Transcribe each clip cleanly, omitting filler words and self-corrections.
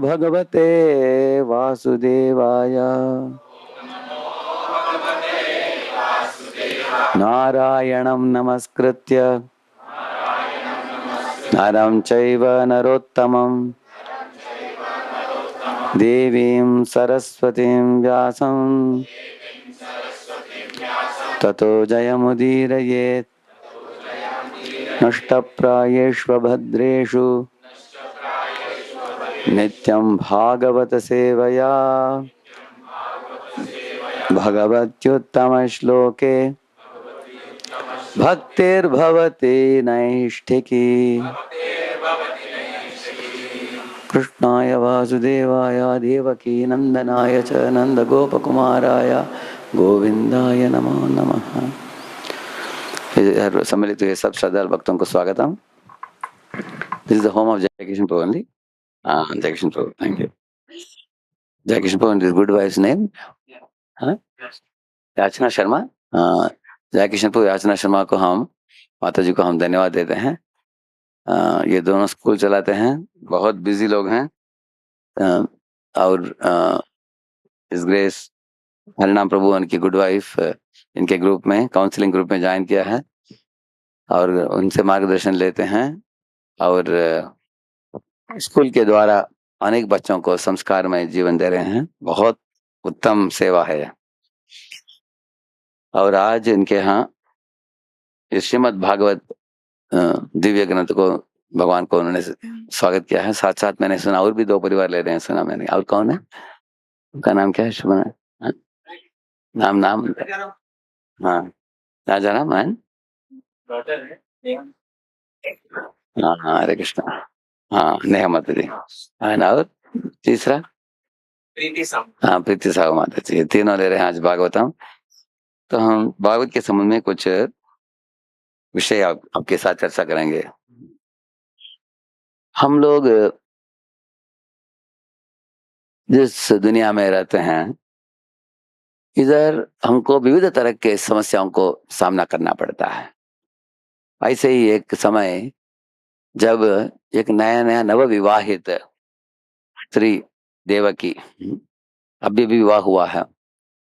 भगवते वासुदेवाय। नारायणं नमस्कृत्य नरं चैव नरोत्तमं देवीं सरस्वतीं व्यासं ततो जयमुदीरयेत्। नष्टप्रायेष्वभद्रेषु नित्यं भागवत सेवया भगवत्युत्तमश्लोके भक्तिर्भवति नैष्ठिकी। कृष्णाय वासुदेवाय देवकी नंदनाय च नंदगोपकुमाराय गोविंदाय नमो नमः। सम्मिलित हुए सब श्रद्धालु भक्तों को स्वागतम। This is the home of जय किशन प्रभु ओनली। जय किशन प्रभु, थैंक यू। जय किशन प्रभु इज गुड वाइफ नेम याचना शर्मा। जय किशन प्रभु याचना शर्मा को हम माता जी को हम धन्यवाद देते हैं। ये दोनों स्कूल चलाते हैं, बहुत बिजी लोग हैं। और इस ग्रेस हरिनाम प्रभु उनकी गुड वाइफ इनके ग्रुप में काउंसलिंग ग्रुप में ज्वाइन किया है और उनसे मार्गदर्शन लेते हैं और स्कूल के द्वारा अनेक बच्चों को संस्कार में जीवन दे रहे हैं। बहुत उत्तम सेवा है। और आज इनके यहाँ श्रीमद् भागवत दिव्य ग्रंथ को भगवान को उन्होंने स्वागत किया है। साथ साथ मैंने सुना और भी दो परिवार ले रहे हैं, सुना मैंने। और कौन है? उनका नाम क्या है? शुभन? नाम हाँ, राजा राम है। हाँ, हरे कृष्ण। हाँ, नेहा माता जी। और तीसरा हाँ, प्रीति साहू माता जी। तीनों ले रहे हैं आज भागवतम। तो हम भागवत के संबंध में कुछ विषय आपके साथ चर्चा करेंगे। हम लोग जिस दुनिया में रहते हैं, इधर हमको विविध तरह के समस्याओं को सामना करना पड़ता है। ऐसे ही एक समय जब एक नया नया नव विवाहित स्त्री देवकी अभी भी विवाह हुआ है,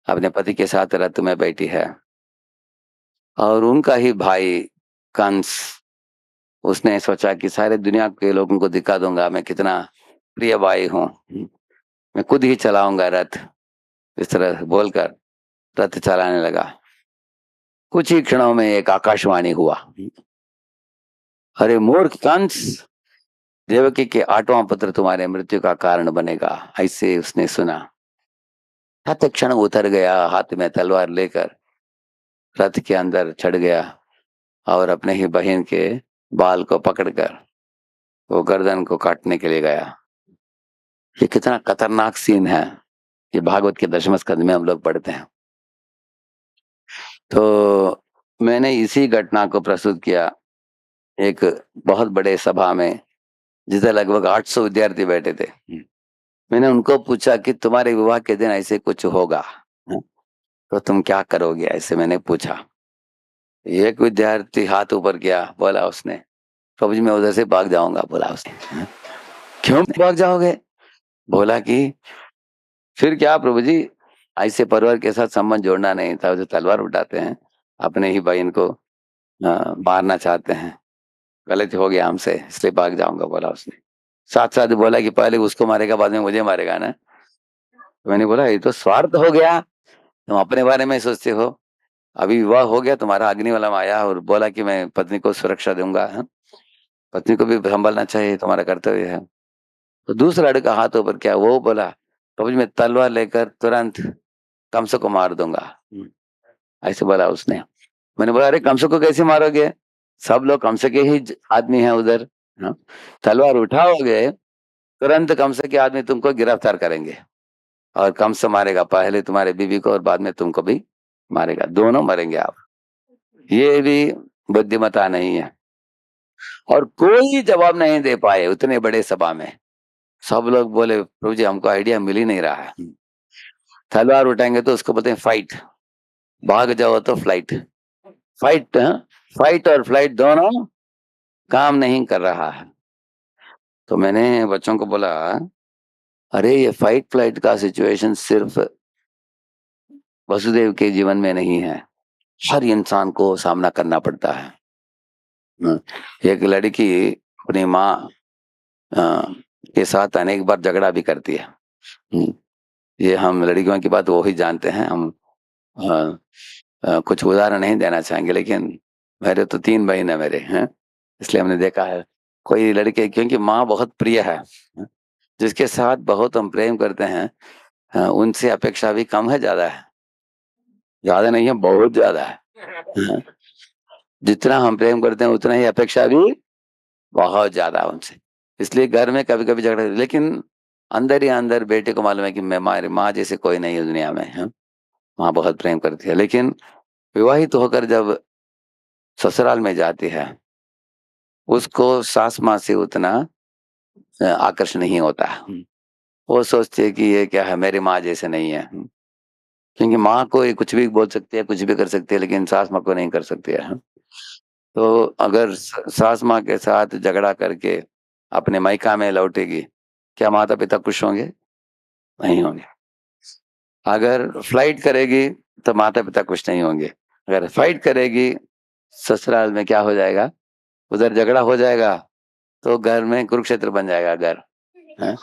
अपने पति के साथ रथ में बैठी है और उनका ही भाई कंस, उसने सोचा कि सारे दुनिया के लोगों को दिखा दूंगा मैं कितना प्रिय भाई हूँ, मैं खुद ही चलाऊंगा रथ। इस तरह बोलकर रथ चलाने लगा। कुछ ही क्षणों में एक आकाशवाणी हुआ, अरे मूर्ख कंस, देवकी के 8वां पुत्र तुम्हारे मृत्यु का कारण बनेगा। ऐसे उसने सुना। तत्क्षण उतर गया, हाथ में तलवार लेकर रथ के अंदर चढ़ गया और अपने ही बहन के बाल को पकड़कर वो गर्दन को काटने के लिए गया। ये कितना खतरनाक सीन है, ये भागवत के 10वें स्कंद में हम लोग पढ़ते हैं। तो मैंने इसी घटना को प्रस्तुत किया एक बहुत बड़े सभा में, जिसे लगभग 800 विद्यार्थी बैठे थे। मैंने उनको पूछा कि तुम्हारे विवाह के दिन ऐसे कुछ होगा तो तुम क्या करोगे, ऐसे मैंने पूछा। एक विद्यार्थी हाथ ऊपर किया, बोला उसने, प्रभु जी मैं उधर से भाग जाऊंगा। बोला उसने। क्यों भाग जाओगे? बोला कि फिर क्या प्रभु जी, ऐसे परिवार के साथ संबंध जोड़ना नहीं था, जो तलवार उठाते हैं अपने ही बहन को मारना चाहते हैं, गलत हो गया हमसे, इसलिए भाग जाऊंगा। बोला उसने। साथ साथ बोला कि पहले उसको मारेगा, बाद में मुझे मारेगा ना। तो मैंने बोला ये तो स्वार्थ हो गया, तुम अपने बारे में सोचते हो। अभी विवाह हो गया, तुम्हारा अग्नि वाला आया और बोला कि मैं पत्नी को सुरक्षा दूंगा। पत्नी को भी संभालना चाहिए, तुम्हारा कर्तव्य है। तो दूसरा लड़का हाथ ऊपर किया, वो बोला प्रभु जी मैं तलवार लेकर तुरंत कंस को मार दूंगा। ऐसे बोला उसने। मैंने बोला अरे कंस को कैसे मारोगे, सब लोग कंस के ही आदमी हैं उधर। तलवार उठाओगे तुरंत कंस के आदमी तुमको गिरफ्तार करेंगे और कंस मारेगा, पहले तुम्हारे बीवी को और बाद में तुमको भी मारेगा, दोनों मरेंगे आप। ये भी बुद्धिमता नहीं है। और कोई जवाब नहीं दे पाए उतने बड़े सभा में। सब लोग बोले प्रभु जी हमको आइडिया मिल ही नहीं रहा है। तलवार उठाएंगे तो उसको बोलते हैं फाइट, भाग जाओ तो फ्लाइट। फाइट फाइट और फ्लाइट दोनों काम नहीं कर रहा है। तो मैंने बच्चों को बोला अरे ये फाइट फ्लाइट का सिचुएशन सिर्फ वसुदेव के जीवन में नहीं है, हर इंसान को सामना करना पड़ता है। एक लड़की अपनी माँ अ, के साथ अनेक बार झगड़ा भी करती है। हम्म, ये हम लड़कियों की बात वो ही जानते हैं हम। अ, कुछ उदाहरण नहीं देना चाहेंगे, लेकिन मेरे तो 3 बहन है मेरे हैं, इसलिए हमने देखा है। कोई लड़के, क्योंकि माँ बहुत प्रिय है, जिसके साथ बहुत हम प्रेम करते हैं, उनसे अपेक्षा भी कम है, ज्यादा है? ज्यादा नहीं है, बहुत ज्यादा है। हाँ, जितना हम प्रेम करते हैं उतना ही अपेक्षा भी बहुत ज्यादा है उनसे। इसलिए घर में कभी कभी झगड़ा, लेकिन अंदर ही अंदर बेटे को मालूम है कि मैं हमारी माँ जैसे कोई नहीं है दुनिया में, है। माँ बहुत प्रेम करती है, लेकिन विवाहित होकर जब ससुराल में जाती है, उसको सास माँ से उतना आकर्षण नहीं होता है। वो सोचती है कि ये क्या है, मेरी माँ जैसे नहीं है। क्योंकि माँ को ये कुछ भी बोल सकती है, कुछ भी कर सकती है, लेकिन सास माँ को नहीं कर सकती है। तो अगर सास माँ के साथ झगड़ा करके अपने मायका में लौटेगी, क्या माता पिता खुश होंगे? नहीं होंगे। अगर फ्लाइट करेगी तो माता पिता खुश नहीं होंगे। अगर फाइट करेगी ससुराल में, क्या हो जाएगा? उधर झगड़ा हो जाएगा, तो घर में कुरुक्षेत्र बन जाएगा घर। हाँ,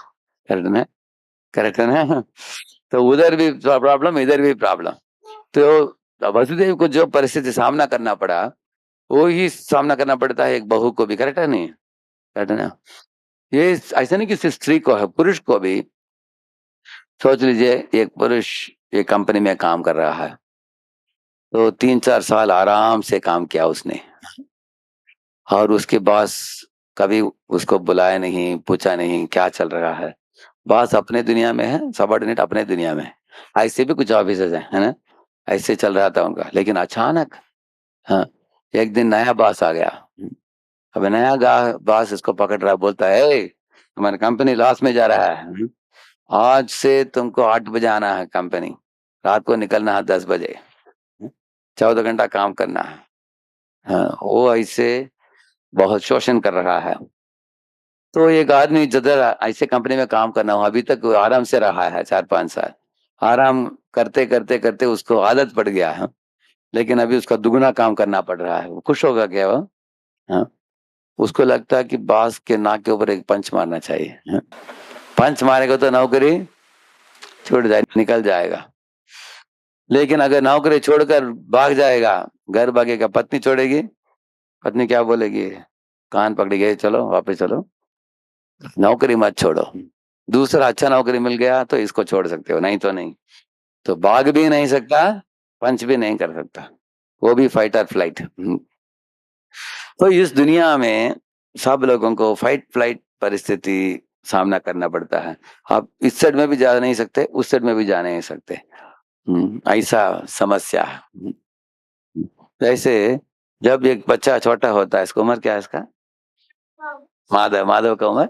करेक्ट ना? करेक्ट है ना? तो उधर भी प्रॉब्लम, इधर भी प्रॉब्लम। तो वसुदेव को जो परिस्थिति सामना करना पड़ा, वो ही सामना करना पड़ता है एक बहू को भी। करेक्ट है नहीं? करेक्ट है ना? ये ऐसा नहीं कि सिर्फ स्त्री को है, पुरुष को भी। सोच लीजिए, एक पुरुष एक कंपनी में काम कर रहा है, तो 3-4 साल आराम से काम किया उसने, और उसके बॉस कभी उसको बुलाया नहीं, पूछा नहीं क्या चल रहा है। बॉस अपने दुनिया में है, सबॉर्डिनेट अपने दुनिया में है। ऐसे भी कुछ ऑफिसर्स हैं, है ना? ऐसे चल रहा था उनका, लेकिन अचानक, हाँ, एक दिन नया बॉस आ गया। अब नया बॉस इसको पकड़ रहा है, बोलता है, "ए, तुम्हारी कंपनी लॉस में जा रहा है। आज से तुमको 8 बजे आना है कंपनी, रात को निकलना है 10 बजे। 14 घंटा काम करना है।" हाँ, वो ऐसे बहुत शोषण कर रहा है। तो एक आदमी जिधर ऐसे कंपनी में काम करना हो, अभी तक वो आराम से रहा है 4-5 साल, आराम करते करते करते उसको आदत पड़ गया है। लेकिन अभी उसका दुगना काम करना पड़ रहा है, वो खुश होगा क्या वो? हाँ, उसको लगता है कि बॉस के नाक के ऊपर एक पंच मारना चाहिए, हाँ? पंच मारेगा तो नौकरी छूट जाए, निकल जाएगा। लेकिन अगर नौकरी छोड़कर भाग जाएगा, घर भागेगा, पत्नी छोड़ेगी, पत्नी क्या बोलेगी? कान पकड़ी गई, चलो वापस चलो, नौकरी मत छोड़ो। दूसरा अच्छा नौकरी मिल गया तो इसको छोड़ सकते हो, नहीं तो नहीं। तो भाग भी नहीं सकता, पंच भी नहीं कर सकता, वो भी फाइट और फ्लाइट। तो इस दुनिया में सब लोगों को फाइट फ्लाइट परिस्थिति सामना करना पड़ता है। आप इस साइड में भी जा नहीं सकते, उस साइड में भी जा नहीं सकते। ऐसा समस्या है। जैसे जब एक बच्चा छोटा होता है, इसको उम्र क्या है इसका? माधव, माधव का उम्र,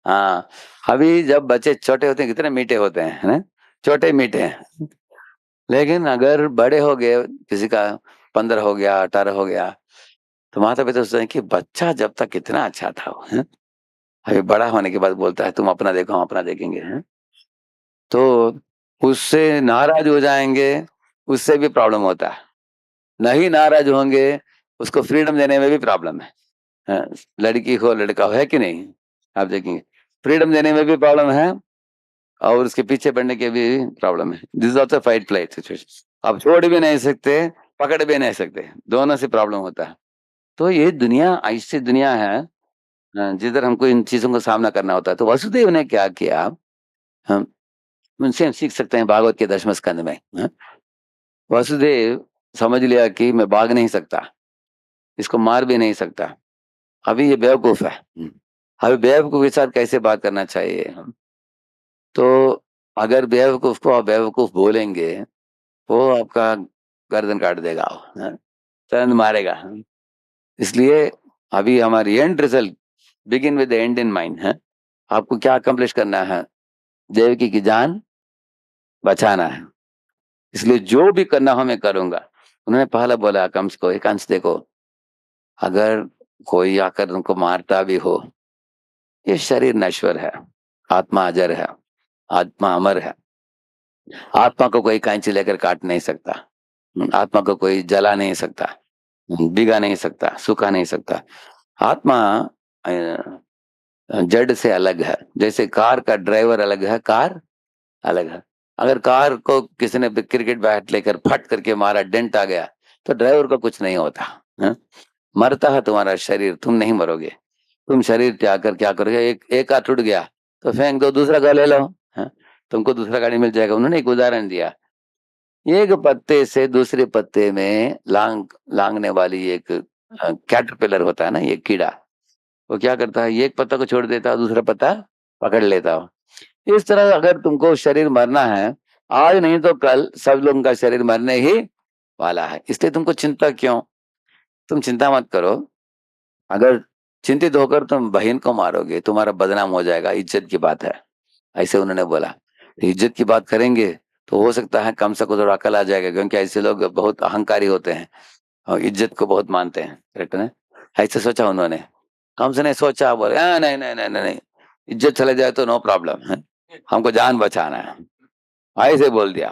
हाँ। अभी जब बच्चे छोटे होते हैं, कितने मीठे होते हैं, है ना? छोटे मीठे हैं। लेकिन अगर बड़े हो गए, किसी का 15 हो गया, 18 हो गया, तो माता पिता सोचते हैं कि बच्चा जब तक कितना अच्छा था वो, है? अभी बड़ा होने के बाद बोलता है, तुम अपना देखो, हम अपना देखेंगे, हैं? तो उससे नाराज हो जाएंगे, उससे भी प्रॉब्लम होता है। नहीं नाराज होंगे, उसको फ्रीडम देने में भी प्रॉब्लम है। हाँ, लड़की हो लड़का हो, है कि नहीं? आप देखेंगे, फ्रीडम देने में भी प्रॉब्लम है, और उसके पीछे पड़ने के भी प्रॉब्लम है। This is also fight flight situation. आप छोड़ भी नहीं सकते, पकड़ भी नहीं सकते, दोनों से प्रॉब्लम होता है। तो ये दुनिया ऐसी दुनिया है, जिधर हमको इन चीजों का सामना करना होता है। तो वसुदेव ने क्या किया, हम उनसे हम सीख सकते हैं भागवत के 10वें स्कंद में, वसुदेव समझ लिया कि मैं भाग नहीं सकता, इसको मार भी नहीं सकता, अभी ये बेवकूफ है। अभी बेवकूफ के साथ कैसे बात करना चाहिए? तो अगर बेवकूफ को आप बेवकूफ बोलेंगे, वो आपका गर्दन काट देगा, तुरंत मारेगा। इसलिए अभी हमारी and result, begin with the and in mind है। आपको क्या अकम्प्लिश करना है? देवकी की जान बचाना है। इसलिए जो भी करना हो मैं करूंगा। उन्होंने पहला बोला कंस को, कंस देखो, अगर कोई आकर उनको मारता भी हो, ये शरीर नश्वर है, आत्मा अजर है। आत्मा अमर है। आत्मा को कोई कैंची लेकर काट नहीं सकता। आत्मा को कोई जला नहीं सकता, भिगा नहीं सकता, सुखा नहीं सकता। आत्मा जड़ से अलग है। जैसे कार का ड्राइवर अलग है, कार अलग है। अगर कार को किसी ने क्रिकेट बैट लेकर फट करके मारा, डेंट आ गया, तो ड्राइवर को कुछ नहीं होता। हाँ? मरता है तुम्हारा शरीर, तुम नहीं मरोगे। तुम शरीर त्याग कर क्या करोगे? एक का टूट गया तो फेंक दो, दूसरा का ले लो। हाँ? तुमको दूसरा गाड़ी मिल जाएगा। उन्होंने एक उदाहरण दिया, एक पत्ते से दूसरे पत्ते में लांगने वाली एक कैटरपिलर होता है ना, ये कीड़ा, वो क्या करता है, एक पत्ता को छोड़ देता है, दूसरा पत्ता पकड़ लेता हो। इस तरह अगर तुमको शरीर मरना है, आज नहीं तो कल सब लोगों का शरीर मरने ही वाला है। इसलिए तुमको चिंता क्यों? तुम चिंता मत करो। अगर चिंतित होकर तुम बहन को मारोगे, तुम्हारा बदनाम हो जाएगा, इज्जत की बात है। ऐसे उन्होंने बोला। इज्जत की बात करेंगे तो हो सकता है कम से कम थोड़ा अकल आ जाएगा, क्योंकि ऐसे लोग बहुत अहंकारी होते हैं और इज्जत को बहुत मानते हैं। करेक्ट है? ऐसे सोचा उन्होंने। हमसे नहीं सोचा, बोले नहीं नहीं नहीं नहीं नहीं, इज्जत चले जाए तो नो प्रॉब्लम है, हमको जान बचाना है, ऐसे बोल दिया।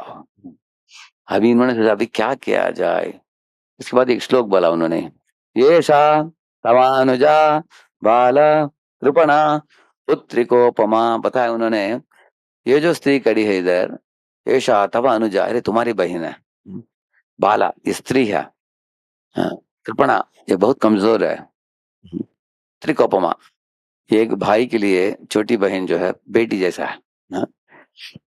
अभी इन्होंने सोचा अभी क्या किया जाए। इसके बाद एक श्लोक बोला उन्होंने, ये सा तवानुजा बाल कृपणा पुत्रिकोपमा। बताया उन्होंने, ये जो स्त्री खड़ी है इधर, ऐशा तव अनुजा, अरे तुम्हारी बहन है। बाला, ये स्त्री है। हाँ, कृपणा, ये बहुत कमजोर है। त्रिकोपमा, ये एक भाई के लिए छोटी बहन जो है बेटी जैसा है। हाँ,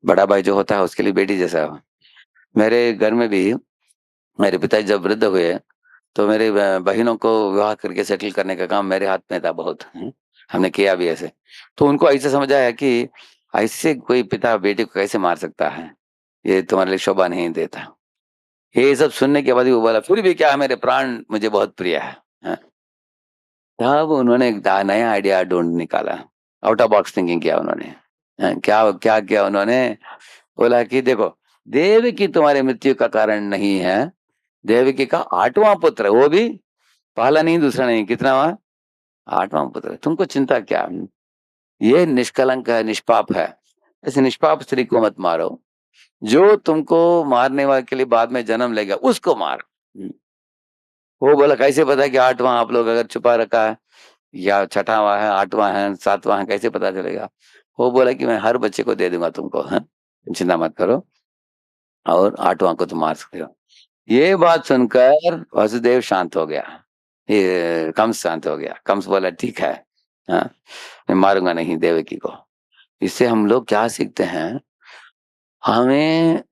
बड़ा भाई जो होता है उसके लिए बेटी जैसा है। मेरे घर में भी मेरे पिताजी जब वृद्ध हुए तो मेरे बहनों को विवाह करके सेटल करने का काम मेरे हाथ में था बहुत। हमने किया भी ऐसे। तो उनको ऐसे समझाया कि ऐसे कोई पिता बेटे को कैसे मार सकता है, ये तुम्हारे लिए शोभा नहीं देता। ये सब सुनने के बाद भी वो बोला, फिर भी क्या, मेरे प्राण मुझे बहुत प्रिय है। हाँ, तब उन्होंने एक नया आइडिया ढूंढ निकाला। आउट ऑफ बॉक्स थिंकिंग किया उन्होंने। क्या क्या किया उन्होंने? बोला कि देखो, देवकी तुम्हारी मृत्यु का कारण नहीं है। देवकी का 8वां पुत्र है, वो भी पहला नहीं, दूसरा नहीं, कितना हुआ? 8वां पुत्र है। तुमको चिंता क्या? ये निष्कलंक है, निष्पाप है। इस निष्पाप स्त्री को मत मारो। जो तुमको मारने वाले के लिए बाद में जन्म लेगा उसको मार। वो बोला कैसे पता कि 8वां आप लोग अगर छुपा रखा है, या छठावां है, 8वां है, 7वां है, कैसे पता चलेगा? वो बोला कि मैं हर बच्चे को दे दूंगा तुमको, है, तुम चिंता मत करो, और 8वां को तुम मार सकते हो। ये बात सुनकर वसुदेव शांत हो गया। ये कंस शांत हो गया। कंस बोला ठीक है, हाँ, मैं मारूंगा नहीं देवकी को। इससे हम लोग क्या सीखते हैं? हमें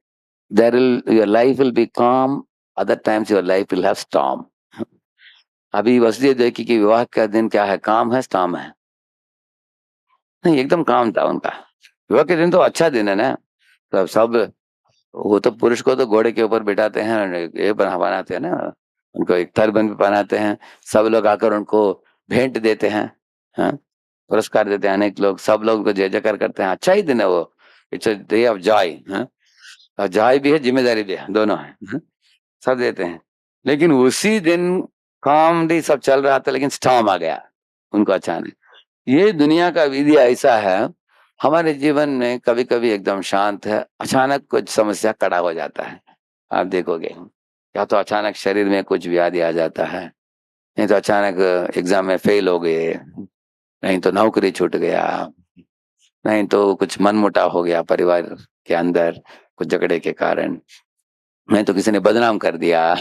योर लाइफ विल बी काम, other times your life will have storm. अभी वसुदेव देवकी के विवाह का दिन क्या है, काम है स्टॉर्म है? नहीं, एकदम काम था उनका। विवाह के दिन तो अच्छा दिन है ना। तो सब, वो तो पुरुष को तो घोड़े के ऊपर बिठाते हैं, ये बनाते हैं ना, उनको एक टर्बन भी पहनाते हैं। सब लोग आकर उनको भेंट देते हैं, हाँ, पुरस्कार देते हैं। अनेक लोग, सब लोग उनको जय जयकार करते हैं। अच्छा ही दिन है वो। It's a day of Joy. और जॉय भी है, जिम्मेदारी भी है, दोनों है। सब देते हैं। लेकिन उसी दिन कॉमेडी सब चल रहा था, लेकिन स्टॉर्म आ गया उनको अचानक। ये दुनिया का विधि ऐसा है। हमारे जीवन में कभी कभी एकदम शांत है, अचानक कुछ समस्या खड़ा हो जाता है। आप देखोगे, या तो अचानक शरीर में कुछ व्याधि आ जाता है, नहीं तो अचानक एग्जाम में फेल हो गए, नहीं तो नौकरी छूट गया, नहीं तो कुछ मनमुटाव हो गया परिवार के अंदर, कुछ झगड़े के कारण, नहीं तो किसी ने बदनाम कर दिया।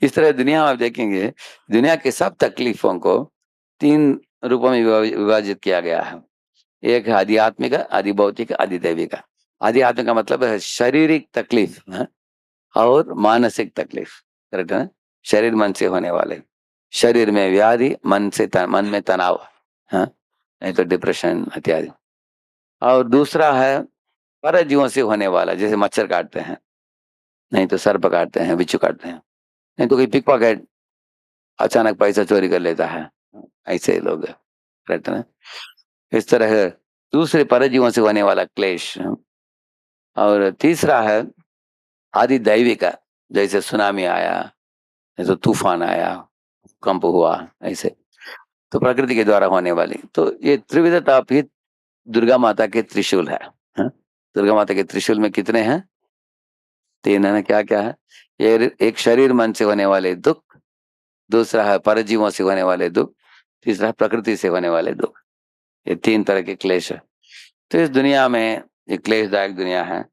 इस तरह दुनिया में आप देखेंगे, दुनिया के सब तकलीफों को 3 रूपों में विभाजित किया गया है। एक है आध्यात्मिक, आदि भौतिक, आदि दैविक। आध्यात्मिक का मतलब है शारीरिक तकलीफ, हाँ? और मानसिक तकलीफ। करेक्ट है ना? शरीर मन से होने वाले, शरीर में व्याधि, मन में तनाव, हाँ, नहीं तो डिप्रेशन इत्यादि। और दूसरा है परजीवों से होने वाला, जैसे मच्छर काटते हैं, नहीं तो सर्प काटते हैं, बिच्छू काटते हैं, नहीं तो कोई पिक पॉकेट अचानक पैसा चोरी कर लेता है। ऐसे लोग, करेक्ट है ना? इस तरह दूसरे परजीवों से होने वाला क्लेश। और तीसरा है आदि दैवी का, जैसे सुनामी आया, जैसे तूफान आया, भूकंप हुआ, ऐसे तो प्रकृति के द्वारा होने वाली। तो ये त्रिविधता भी दुर्गा माता के त्रिशूल है, हाँ? दुर्गा माता के त्रिशूल में कितने हैं? 3 है ना। क्या क्या है? ये एक शरीर मन से होने वाले दुख, दूसरा है परजीवों से होने वाले दुख, तीसरा है प्रकृति से होने वाले दुख। ये 3 तरह के क्लेश है। तो इस दुनिया में ये क्लेशदायक दुनिया है।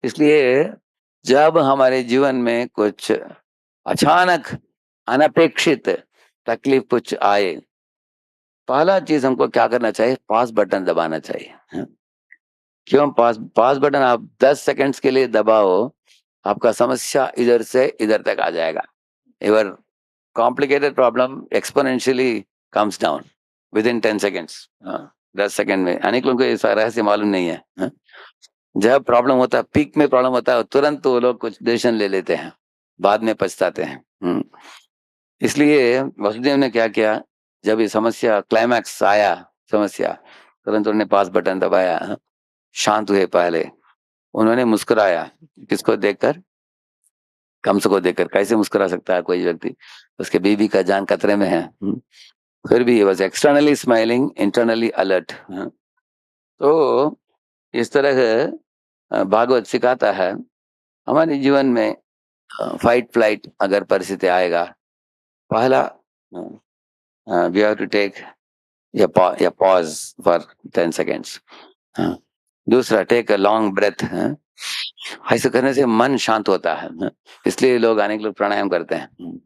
इसलिए जब हमारे जीवन में कुछ अचानक अनपेक्षित तकलीफ कुछ आए, पहला चीज हमको क्या करना चाहिए? पॉज बटन दबाना चाहिए। हाँ? क्यों पॉज? पॉज बटन आप 10 सेकंड्स के लिए दबाओ, आपका समस्या इधर से इधर तक आ जाएगा। Your complicated problem exponentially comes down with in 10 seconds. 10 second में। अनेक लोगों को ये रहस्य मालूम नहीं है। हाँ? जब प्रॉब्लम होता है, पीक में प्रॉब्लम होता है, तुरंत वो लोग कुछ डिसीजन ले लेते हैं, बाद में पछताते हैं। इसलिए वसुदेव ने क्या किया, जब ये समस्या क्लाइमैक्स आया, समस्या, तुरंत उन्होंने पास बटन दबाया, शांत हुए। पहले उन्होंने मुस्कुराया। किसको देखकर? कंस को देखकर। कैसे मुस्कुरा सकता है कोई व्यक्ति? उसके बीबी का जान खतरे में है। फिर भी was externally smiling, internally alert. तो इस तरह भागवत सिखाता है हमारे जीवन में फाइट फ्लाइट अगर परिस्थिति आएगा, पहला वी हैव टू टेक या पॉज फॉर 10 सेकेंड्स। दूसरा, टेक अ लॉन्ग ब्रेथ। ऐसे करने से मन शांत होता है। इसलिए लोग, अनेक लोग प्राणायाम करते हैं।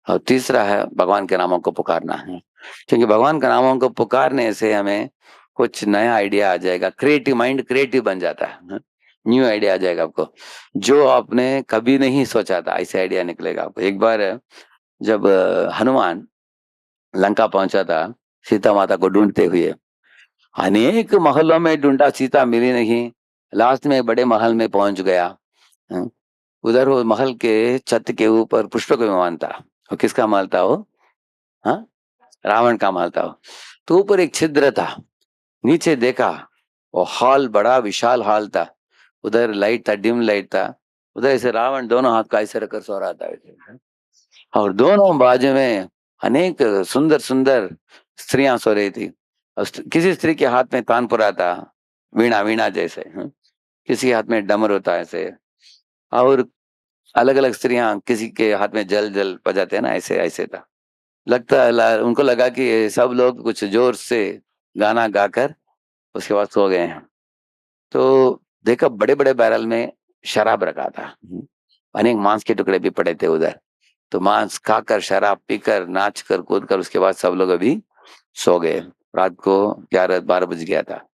और तीसरा है भगवान के नामों को पुकारना है, क्योंकि भगवान के नामों को पुकारने से हमें कुछ नया आइडिया आ जाएगा। क्रिएटिव माइंड क्रिएटिव बन जाता है। न्यू आइडिया आ जाएगा आपको, जो आपने कभी नहीं सोचा था, ऐसे आइडिया निकलेगा आपको। एक बार जब हनुमान लंका पहुंचा था सीता माता को ढूंढते हुए, अनेक महलों में ढूंढा, सीता मिली नहीं। लास्ट में बड़े महल में पहुंच गया। उधर वो महल के छत के ऊपर पुष्पक विमान था। और किसका महल था वो? हाँ, रावण का महल था। तो ऊपर एक छिद्र था, नीचे देखा, वो हॉल बड़ा विशाल हॉल था। उधर लाइट था, डिम लाइट था। उधर ऐसे रावण दोनों हाथ का ऐसे रखकर सो रहा था, और दोनों बाजू में अनेक सुंदर सुंदर स्त्रियां सो रही थी। और किसी स्त्री के हाथ में तानपुरा था, वीणा वीणा जैसे। किसी के हाथ में डमर होता ऐसे, और अलग अलग स्त्रियां, किसी के हाथ में जल जल बजाते हैं ना, ऐसे ऐसे था। उनको लगा कि ये सब लोग कुछ जोर से गाना गाकर उसके बाद सो गए हैं। तो देखा, बड़े बड़े बैरल में शराब रखा था। अनेक मांस के टुकड़े भी पड़े थे उधर। तो मांस खाकर, शराब पीकर, नाच कर, कूद कर, उसके बाद सब लोग अभी सो गए। रात को 11-12 बज गया था।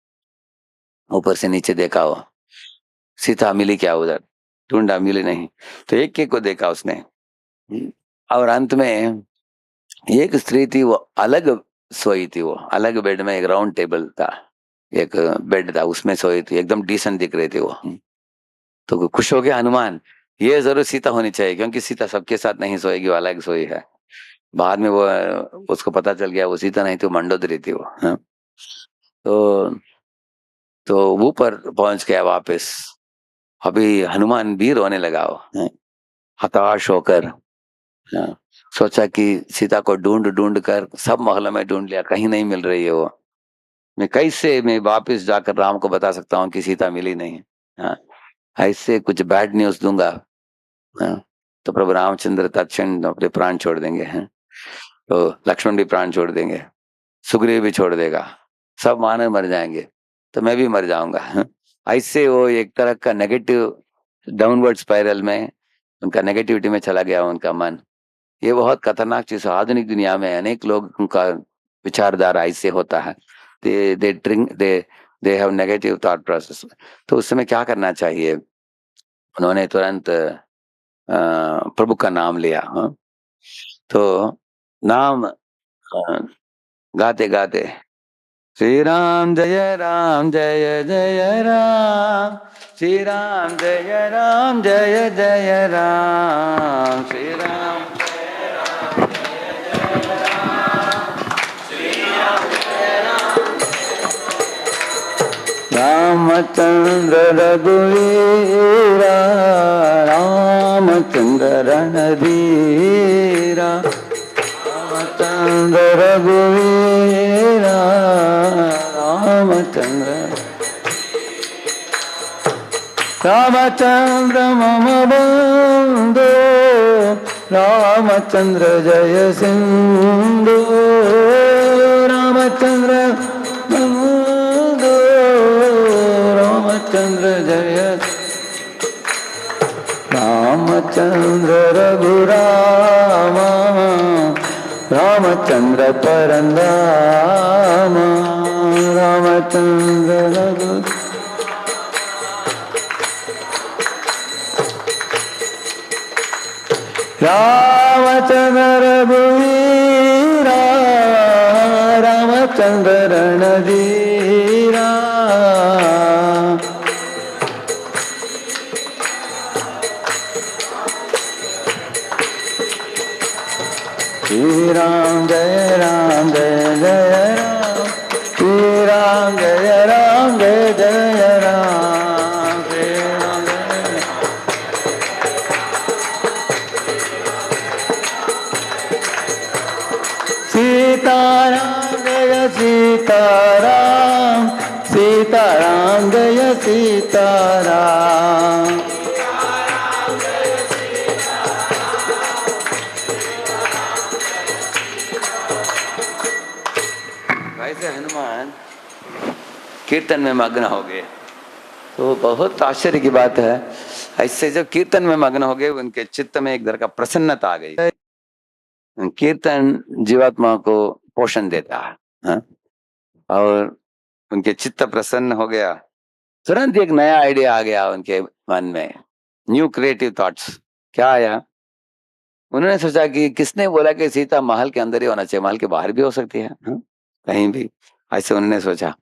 ऊपर से नीचे देखा, हो सीता मिली क्या उधर? ढूंढा, मिली नहीं। तो एक एक को देखा उसने। और अंत में एक स्त्री थी, वो अलग सोई थी। वो अलग बेड में, एक राउंड टेबल था, एक बेड था, उसमें सोई थी। एकदम डिसेंट दिख रही थी वो। तो खुश हो गया हनुमान, ये जरूर सीता होनी चाहिए, क्योंकि सीता सबके साथ नहीं सोएगी, वो अलग सोई है। बाद में वो उसको पता चल गया वो सीता नहीं थी, वो मंडोदरी थी वो। तो तो ऊपर पहुंच गया वापस। अभी हनुमान भी रोने लगा वो, हताश होकर। सोचा कि सीता को ढूंढ ढूंढ कर सब महलों में ढूंढ लिया, कहीं नहीं मिल रही है वो। मैं वापस जाकर राम को बता सकता हूँ कि सीता मिली नहीं? ऐसे कुछ बैड न्यूज दूंगा, तो प्रभु रामचंद्र तत्क्षण अपने प्राण छोड़ देंगे। तो लक्ष्मण भी प्राण छोड़ देंगे, सुग्रीव भी छोड़ देगा, सब मानव मर जाएंगे, तो मैं भी मर जाऊंगा। ऐसे वो एक तरह का नेगेटिव डाउनवर्ड स्पाइरल में, उनका नेगेटिविटी में चला गया उनका मन। ये बहुत खतरनाक चीज है। आधुनिक दुनिया में अनेक लोग, उनका विचारधारा ऐसे होता है। They have negative thought process. तो उस समय क्या करना चाहिए? उन्होंने तुरंत प्रभु का नाम लिया। तो नाम गाते गाते, श्री राम जय राम जय जय राम, श्री राम जय राम जय जय राम, श्री राम रामचंद्र रघुवीरा, रामचंद्र रणधीरा, रामचंद्र रघुवीरा, रामचंद्र। रामचंद्र मम बंधु, रामचंद्र जय सिंधु, रामचंद्र मम बंधु, रामचंद्र जय, रामचंद्र रघुरामा, रामचंद्र परंदाम, रामचंद्र रघु, रामचंद्र रघुवीरा, रामचंद्र रणधीरा, श्री राम जय राम जय जय राम, श्री राम जय राम जय जय राम, श्री राम जय, सीताराम जय सीताराम, सीताराम जय सीताराम, वैसे हनुमान कीर्तन में मग्न हो गए। तो बहुत आश्चर्य की बात है, ऐसे जब कीर्तन में मग्न हो गए उनके चित्त में एक तरह का प्रसन्नता आ गई। कीर्तन जीवात्मा को पोषण देता है, हाँ? और उनके चित्त प्रसन्न हो गया, तुरंत एक नया आइडिया आ गया उनके मन में, न्यू क्रिएटिव थॉट्स। क्या आया? उन्होंने सोचा कि किसने बोला कि सीता महल के अंदर ही होना चाहिए, महल के बाहर भी हो सकती है, हाँ? कहीं भी, ऐसे उन्होंने सोचा।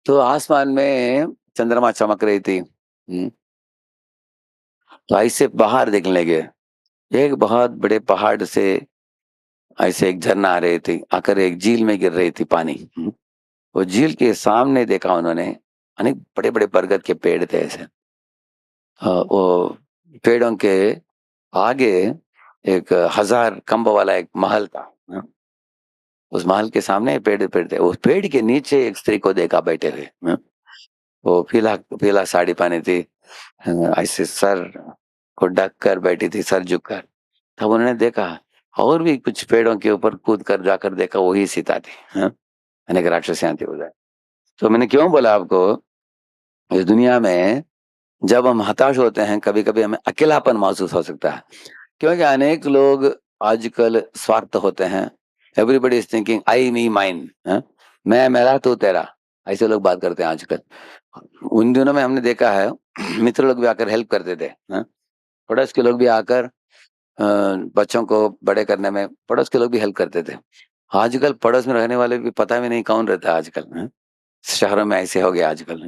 तो आसमान में चंद्रमा चमक रही थी, तो ऐसे बाहर देखने लगे, एक बहुत बड़े पहाड़ से ऐसे एक झरना आ रही थी, आकर एक झील में गिर रही थी पानी। वो झील के सामने देखा उन्होंने अनेक बड़े बड़े बरगद के पेड़ थे ऐसे। वो पेड़ों के आगे एक 1000 खम्भों वाला एक महल था। उस महल के सामने पेड़ पेड़ थे, उस पेड़ के नीचे एक स्त्री को देखा बैठे हुए। वो पीला पीला साड़ी पहनी थी, ऐसे सर को ढक कर बैठी थी, सर झुककर। तब उन्होंने देखा और भी कुछ पेड़ों के ऊपर कूद कर जाकर देखा, वही सीता थी, अनेक राक्षसियां थी उधर। तो मैंने क्यों बोला आपको, इस दुनिया में जब हम हताश होते हैं कभी कभी हमें अकेलापन महसूस हो सकता है, क्योंकि अनेक लोग आजकल स्वार्थ होते हैं। Everybody is thinking I me mine, मैं मेरा तू तेरा, ऐसे लोग बात करते हैं आजकल। उन दिनों में हमने देखा है मित्र लोग भी आकर हेल्प करते थे, पड़ोस के लोग भी आकर बच्चों को बड़े करने में पड़ोस के लोग भी हेल्प करते थे। आजकल पड़ोस में रहने वाले भी पता भी नहीं कौन रहता है आजकल, शहरों में ऐसे हो गया आजकल।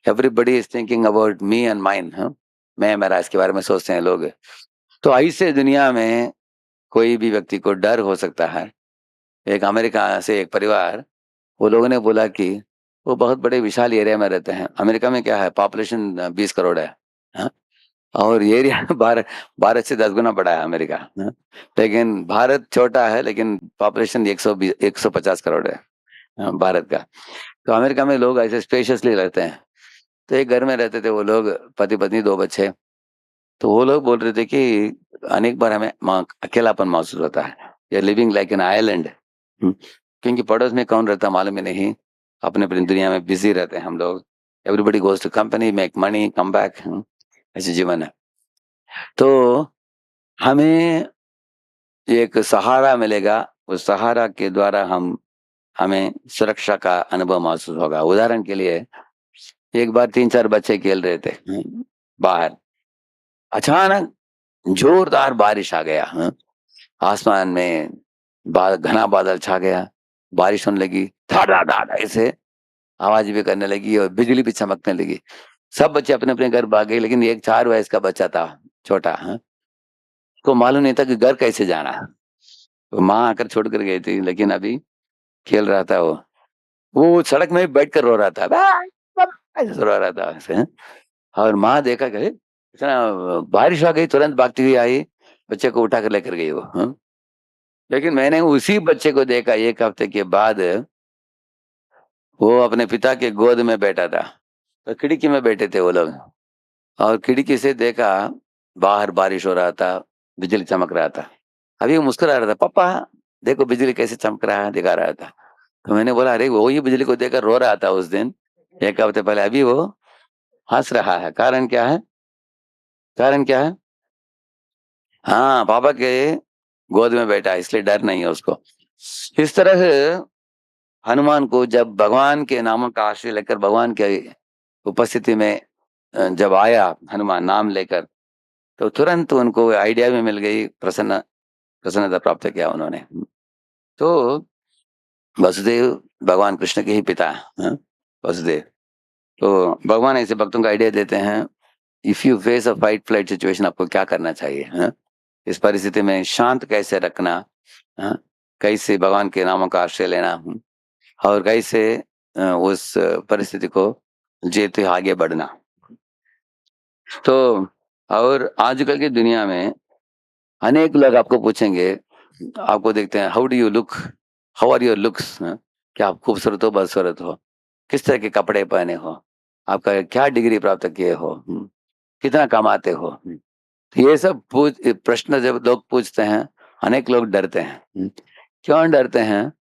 Everybody is thinking about me and mine, मैं मेरा, इसके बारे में सोचते हैं लोग। तो ऐसे दुनिया में कोई भी व्यक्ति को डर हो सकता है। एक अमेरिका से एक परिवार, वो लोगों ने बोला कि वो बहुत बड़े विशाल एरिया में रहते हैं। अमेरिका में क्या है, पॉपुलेशन 20 करोड़ है, हाँ? और एरिया 12 से 10 गुना बड़ा है अमेरिका, हाँ? लेकिन भारत छोटा है, लेकिन पॉपुलेशन 150 करोड़ है, हाँ, भारत का। तो अमेरिका में लोग ऐसे स्पेशियसली रहते हैं। तो एक घर में रहते थे वो लोग, पति पत्नी 2 बच्चे। तो वो लोग बोल रहे थे कि अनेक बार हमें अकेलापन महसूस होता है, ये लिविंग लाइक एन आइलैंड, क्योंकि पड़ोस में कौन रहता मालूम ही नहीं, अपने अपनी दुनिया में बिजी रहते हैं हम लोग। Everybody goes to company, make money, come back, ऐसे जीवन है। तो हमें एक सहारा मिलेगा, उस सहारा के द्वारा हमें सुरक्षा का अनुभव महसूस होगा। उदाहरण के लिए, एक बार 3-4 बच्चे खेल रहे थे बाहर, अचानक जोरदार बारिश आ गया, आसमान में घना बादल छा गया, बारिश होने लगी, धाड़ा धाड़ा ऐसे आवाज भी करने लगी और बिजली भी चमकने लगी। सब बच्चे अपने अपने घर भाग गए, लेकिन एक 4 वयस का बच्चा था, छोटा, उसको मालूम नहीं था कि घर कैसे जाना है। तो माँ आकर छोड़ कर गई थी, लेकिन अभी खेल रहा था वो सड़क में बैठ कर रो रहा था, ऐसे रो रहा था ऐसे, और माँ देखा कि इतना बारिश आ गई, तुरंत भागती हुई आई, बच्चे को उठा कर लेकर गई वो, लेकिन मैंने उसी बच्चे को देखा 1 हफ्ते के बाद, वो अपने पिता के गोद में बैठा था। तो खिड़की में बैठे थे वो लोग, और खिड़की से देखा, बाहर बारिश हो रहा था, बिजली चमक रहा था। अभी वो मुस्कुरा रहा था, पापा देखो बिजली कैसे चमक रहा है, दिखा रहा था। तो मैंने बोला, अरे वो ही बिजली को देखकर रो रहा था उस दिन, 1 हफ्ते पहले, अभी वो हंस रहा है। कारण क्या है? कारण क्या है? हाँ, पापा के गोद में बैठा है, इसलिए डर नहीं है उसको। इस तरह हनुमान को जब भगवान के नामों का आश्रय लेकर भगवान के उपस्थिति में जब आया हनुमान नाम लेकर, तो तुरंत उनको आइडिया भी मिल गई, प्रसन्नता प्राप्त किया उन्होंने। तो वसुदेव भगवान कृष्ण के ही पिता हैं, वसुदेव। तो भगवान ऐसे भक्तों को आइडिया देते हैं, if you face a fight flight situation, आपको क्या करना चाहिए, हैं? इस परिस्थिति में शांत कैसे रखना, हैं? कैसे भगवान के नामों का आश्रय लेना, और कैसे उस परिस्थिति को जीते आगे बढ़ना। तो और आजकल की दुनिया में अनेक लोग आपको पूछेंगे, आपको देखते हैं, how do you look, how are your looks, क्या आप खूबसूरत हो, बदसूरत हो, किस तरह के कपड़े पहने हो, आपका क्या डिग्री प्राप्त किए हो, कितना कमाते हो, तो ये सब प्रश्न जब लोग पूछते हैं, अनेक लोग डरते हैं। क्यों डरते हैं?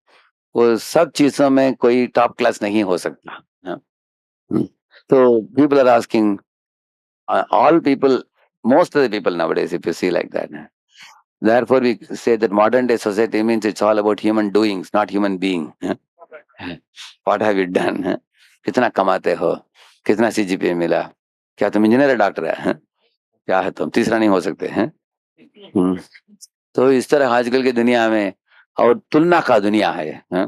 वो सब चीजों में कोई टॉप क्लास नहीं हो सकता। हाँ, तो people are asking, all people, most of the people nowadays, if you see like that. Therefore, we say that modern day society means it's all about human doings, not human being. What have you done? कितना कमाते हो, कितना CGPA मिला, क्या तुम engineer doctor है, क्या है तुम, तीसरा नहीं हो सकते हैं। तो इस तरह आजकल की दुनिया में, और तुलना का दुनिया है।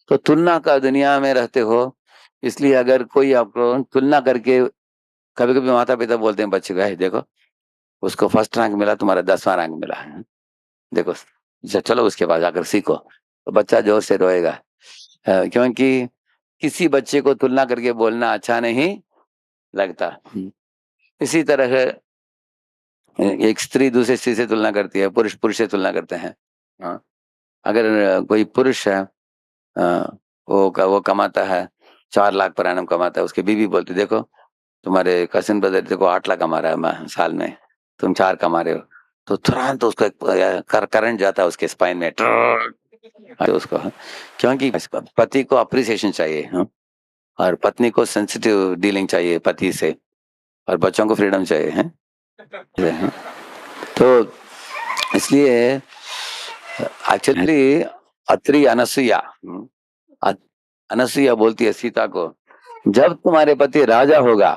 तो तुलना का दुनिया में रहते हो, इसलिए अगर कोई आपको तुलना करके, कभी कभी माता पिता बोलते हैं बच्चे को, "है, देखो उसको फर्स्ट रैंक मिला, तुम्हारा 10वां रैंक मिला है, देखो चलो उसके पास जाकर सीखो", तो बच्चा जोर से रोएगा। क्योंकि किसी बच्चे को तुलना करके बोलना अच्छा नहीं लगता। इसी तरह एक स्त्री दूसरी स्त्री से तुलना करती है, पुरुष पुरुष से तुलना करते हैं। हाँ, अगर कोई पुरुष है, वो कमाता है 4 लाख पर एनम कमाता है, उसकी बीवी बोलती, देखो तुम्हारे कजिन ब्रदर देखो 8 लाख कमा रहा है साल में, तुम 4 कमा रहे हो। तो तुरंत उसको एक करंट जाता है उसके स्पाइन में, तो उसको, क्योंकि पति को अप्रिसिएशन चाहिए, और पत्नी को सेंसिटिव डीलिंग चाहिए पति से, और बच्चों को फ्रीडम चाहिए, हैं? तो इसलिए एक्चुअली अत्रि अनसुईया, अनसुईया बोलती है सीता को, जब तुम्हारे पति राजा होगा,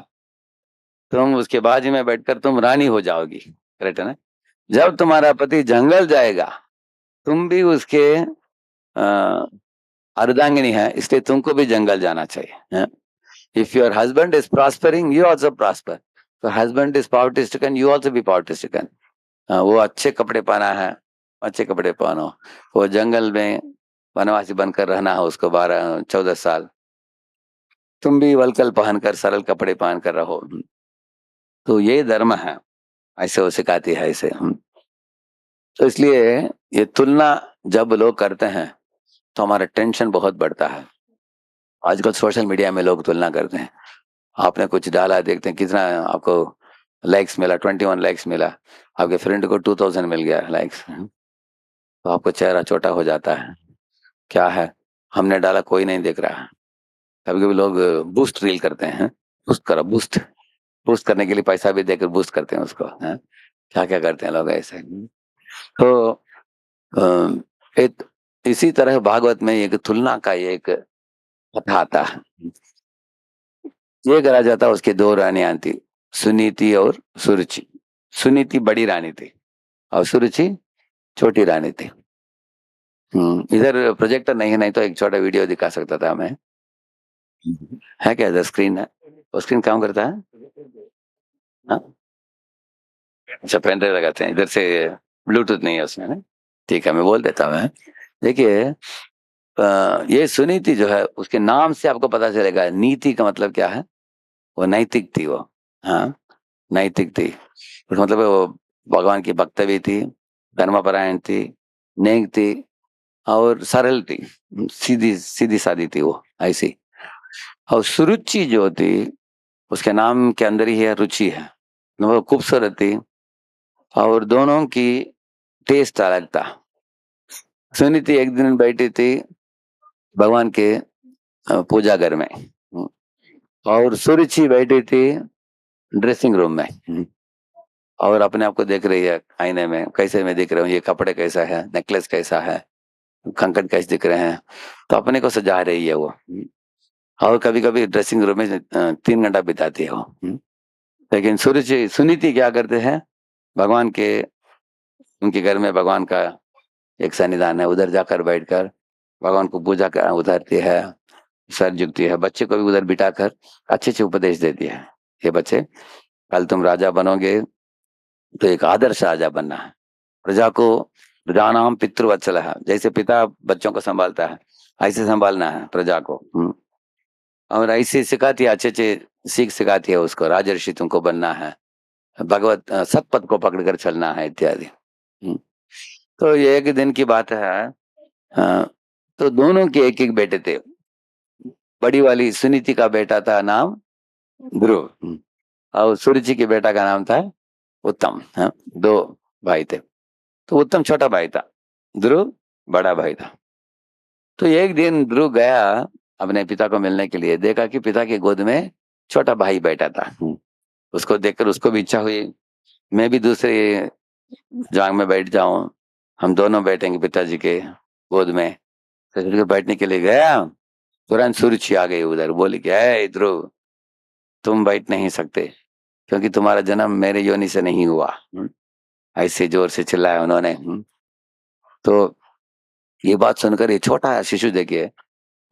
तुम उसके बाजू में बैठकर तुम रानी हो जाओगी। करेक्ट है ना? जब तुम्हारा पति जंगल जाएगा, तुम भी उसके अर्धांगिनी है, इसलिए तुमको भी जंगल जाना चाहिए। If your husband is prospering, you also prosper. तो husband is poverty stricken, you also be poverty stricken. वो अच्छे कपड़े पहना है, अच्छे कपड़े पहनो। वो जंगल में वनवासी बनकर रहना है उसको 12-14 साल, तुम भी वलकल पहनकर, सरल कपड़े पहनकर रहो। तो ये धर्म है, ऐसे वो सिखाती है ऐसे। तो इसलिए ये तुलना जब लोग करते हैं, तो हमारा टेंशन बहुत बढ़ता है। आजकल सोशल मीडिया में लोग तुलना करते हैं, आपने कुछ डाला, देखते हैं कितना आपको लाइक्स मिला, 21 लाइक्स मिला, आपके फ्रेंड को 2000 मिल गया लाइक्स, तो आपको चेहरा छोटा हो जाता है। क्या है, हमने डाला कोई नहीं देख रहा है। कभी कभी लोग बूस्ट रील करते हैं, बूस्ट करो, बूस्ट बूस्ट करने के लिए पैसा भी देकर बूस्ट करते हैं उसको, है? क्या क्या करते हैं लोग ऐसे। तो एक इसी तरह भागवत में एक तुलना का एक कथा आता है। ये करा जाता, उसके 2 रानियां थी, सुनीति और सुरुचि। सुनीति बड़ी रानी थी और सुरुचि छोटी रानी थी। इधर प्रोजेक्टर नहीं है, नहीं तो एक छोटा वीडियो दिखा सकता था मैं। है क्या इधर स्क्रीन है? वो स्क्रीन काम करता है? हाँ? अच्छा, पेन ड्राइव लगाते हैं इधर से, ब्लूटूथ नहीं है उसमें ना? ठीक है, मैं बोल देता हूँ। देखिए, ये सुनीति जो है, उसके नाम से आपको पता चलेगा नीति का मतलब क्या है। वो नैतिक थी वो। हाँ, नैतिक थी, उसका मतलब वो भगवान की भक्त भी थी, धर्मपरायण थी, नेक थी, और सरल थी, सीधी सीधी सादी थी वो ऐसी। और सुरुचि जो थी, उसके नाम के अंदर ही है रुचि है। वो खूबसूरत थी और दोनों की टेस्ट अलग था। सुनीति एक दिन बैठी थी भगवान के पूजा घर में, और सुरुचि बैठी थी ड्रेसिंग रूम में, और अपने आप को देख रही है आईने में, कैसे मैं दिख रहा हूँ, ये कपड़े कैसा है, नेकलेस कैसा है, कंकन कैसे दिख रहे हैं, तो अपने को सजा रही है वो। और कभी कभी ड्रेसिंग रूम में 3 घंटा बिताती है वो। लेकिन सुरुचि सुनीति क्या करते हैं, भगवान के, उनके घर में भगवान का एक सन्निधान है, उधर जाकर बैठकर भगवान को पूजा कर उतारती है, सर झुकती है, बच्चे को भी उधर बिठाकर अच्छे अच्छे उपदेश देती है। ये बच्चे, कल तुम राजा बनोगे तो एक आदर्श राजा बनना है, प्रजा को, प्रजानाम पितृवत्सल है, जैसे पिता बच्चों को संभालता है ऐसे संभालना है प्रजा को। और ऐसे सिखाती है, अच्छे अच्छे सीख सिखाती है उसको, राजर्षि तुमको बनना है, भगवत सतपथ को पकड़कर चलना है इत्यादि। तो ये एक दिन की बात है। तो दोनों के एक एक बेटे थे। बड़ी वाली सुनीति का बेटा था नाम ध्रुव, और सुरुचि के बेटा का नाम था उत्तम। हाँ, दो भाई थे। तो उत्तम छोटा भाई था, ध्रुव बड़ा भाई था। तो एक दिन ध्रुव गया अपने पिता को मिलने के लिए, देखा कि पिता की गोद में छोटा भाई बैठा था। उसको देखकर उसको भी इच्छा हुई, मैं भी दूसरे जांग में बैठ जाऊं, हम दोनों बैठेंगे पिताजी के गोद में। तो फिर बैठने के लिए गया, तुरंत सुरुचि आ गई उधर, बोली कि है ध्रुव, तुम बैठ नहीं सकते क्योंकि तुम्हारा जन्म मेरे योनि से नहीं हुआ। ऐसे जोर से चिल्लाया उन्होंने। तो ये बात सुनकर ये छोटा शिशु, देखिए,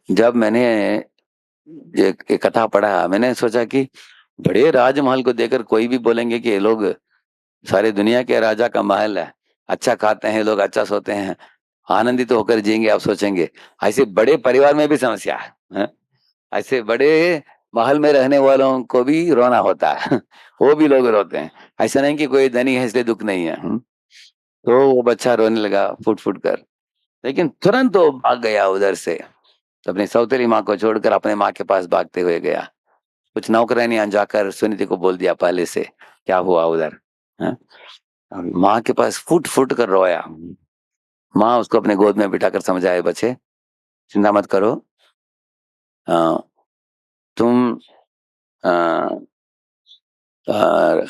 जब मैंने ये कथा पढ़ा, मैंने सोचा कि बड़े राजमहल को देखकर कोई भी बोलेंगे कि ये लोग सारी दुनिया के राजा का महल है, अच्छा खाते हैं लोग, अच्छा सोते हैं, आनंदित तो होकर जिएंगे, आप सोचेंगे। ऐसे बड़े परिवार में भी समस्या है, ऐसे बड़े महल में रहने वालों को भी रोना होता है। वो भी लोग रोते हैं, ऐसा नहीं कि कोई धनी है इसलिए दुख नहीं है। तो वो बच्चा रोने लगा फुट फुट कर, लेकिन तुरंत वो भाग गया उधर से, तो अपनी सौतेली माँ को छोड़कर अपने माँ के पास भागते हुए गया। कुछ नौकरानियां जाकर सुनीति को बोल दिया पहले से क्या हुआ उधर। हाँ? माँ के पास फुट फुट कर रोया। माँ उसको अपने गोद में बिठाकर समझाए, बच्चे चिंता मत करो, आ, तुम आ, आ,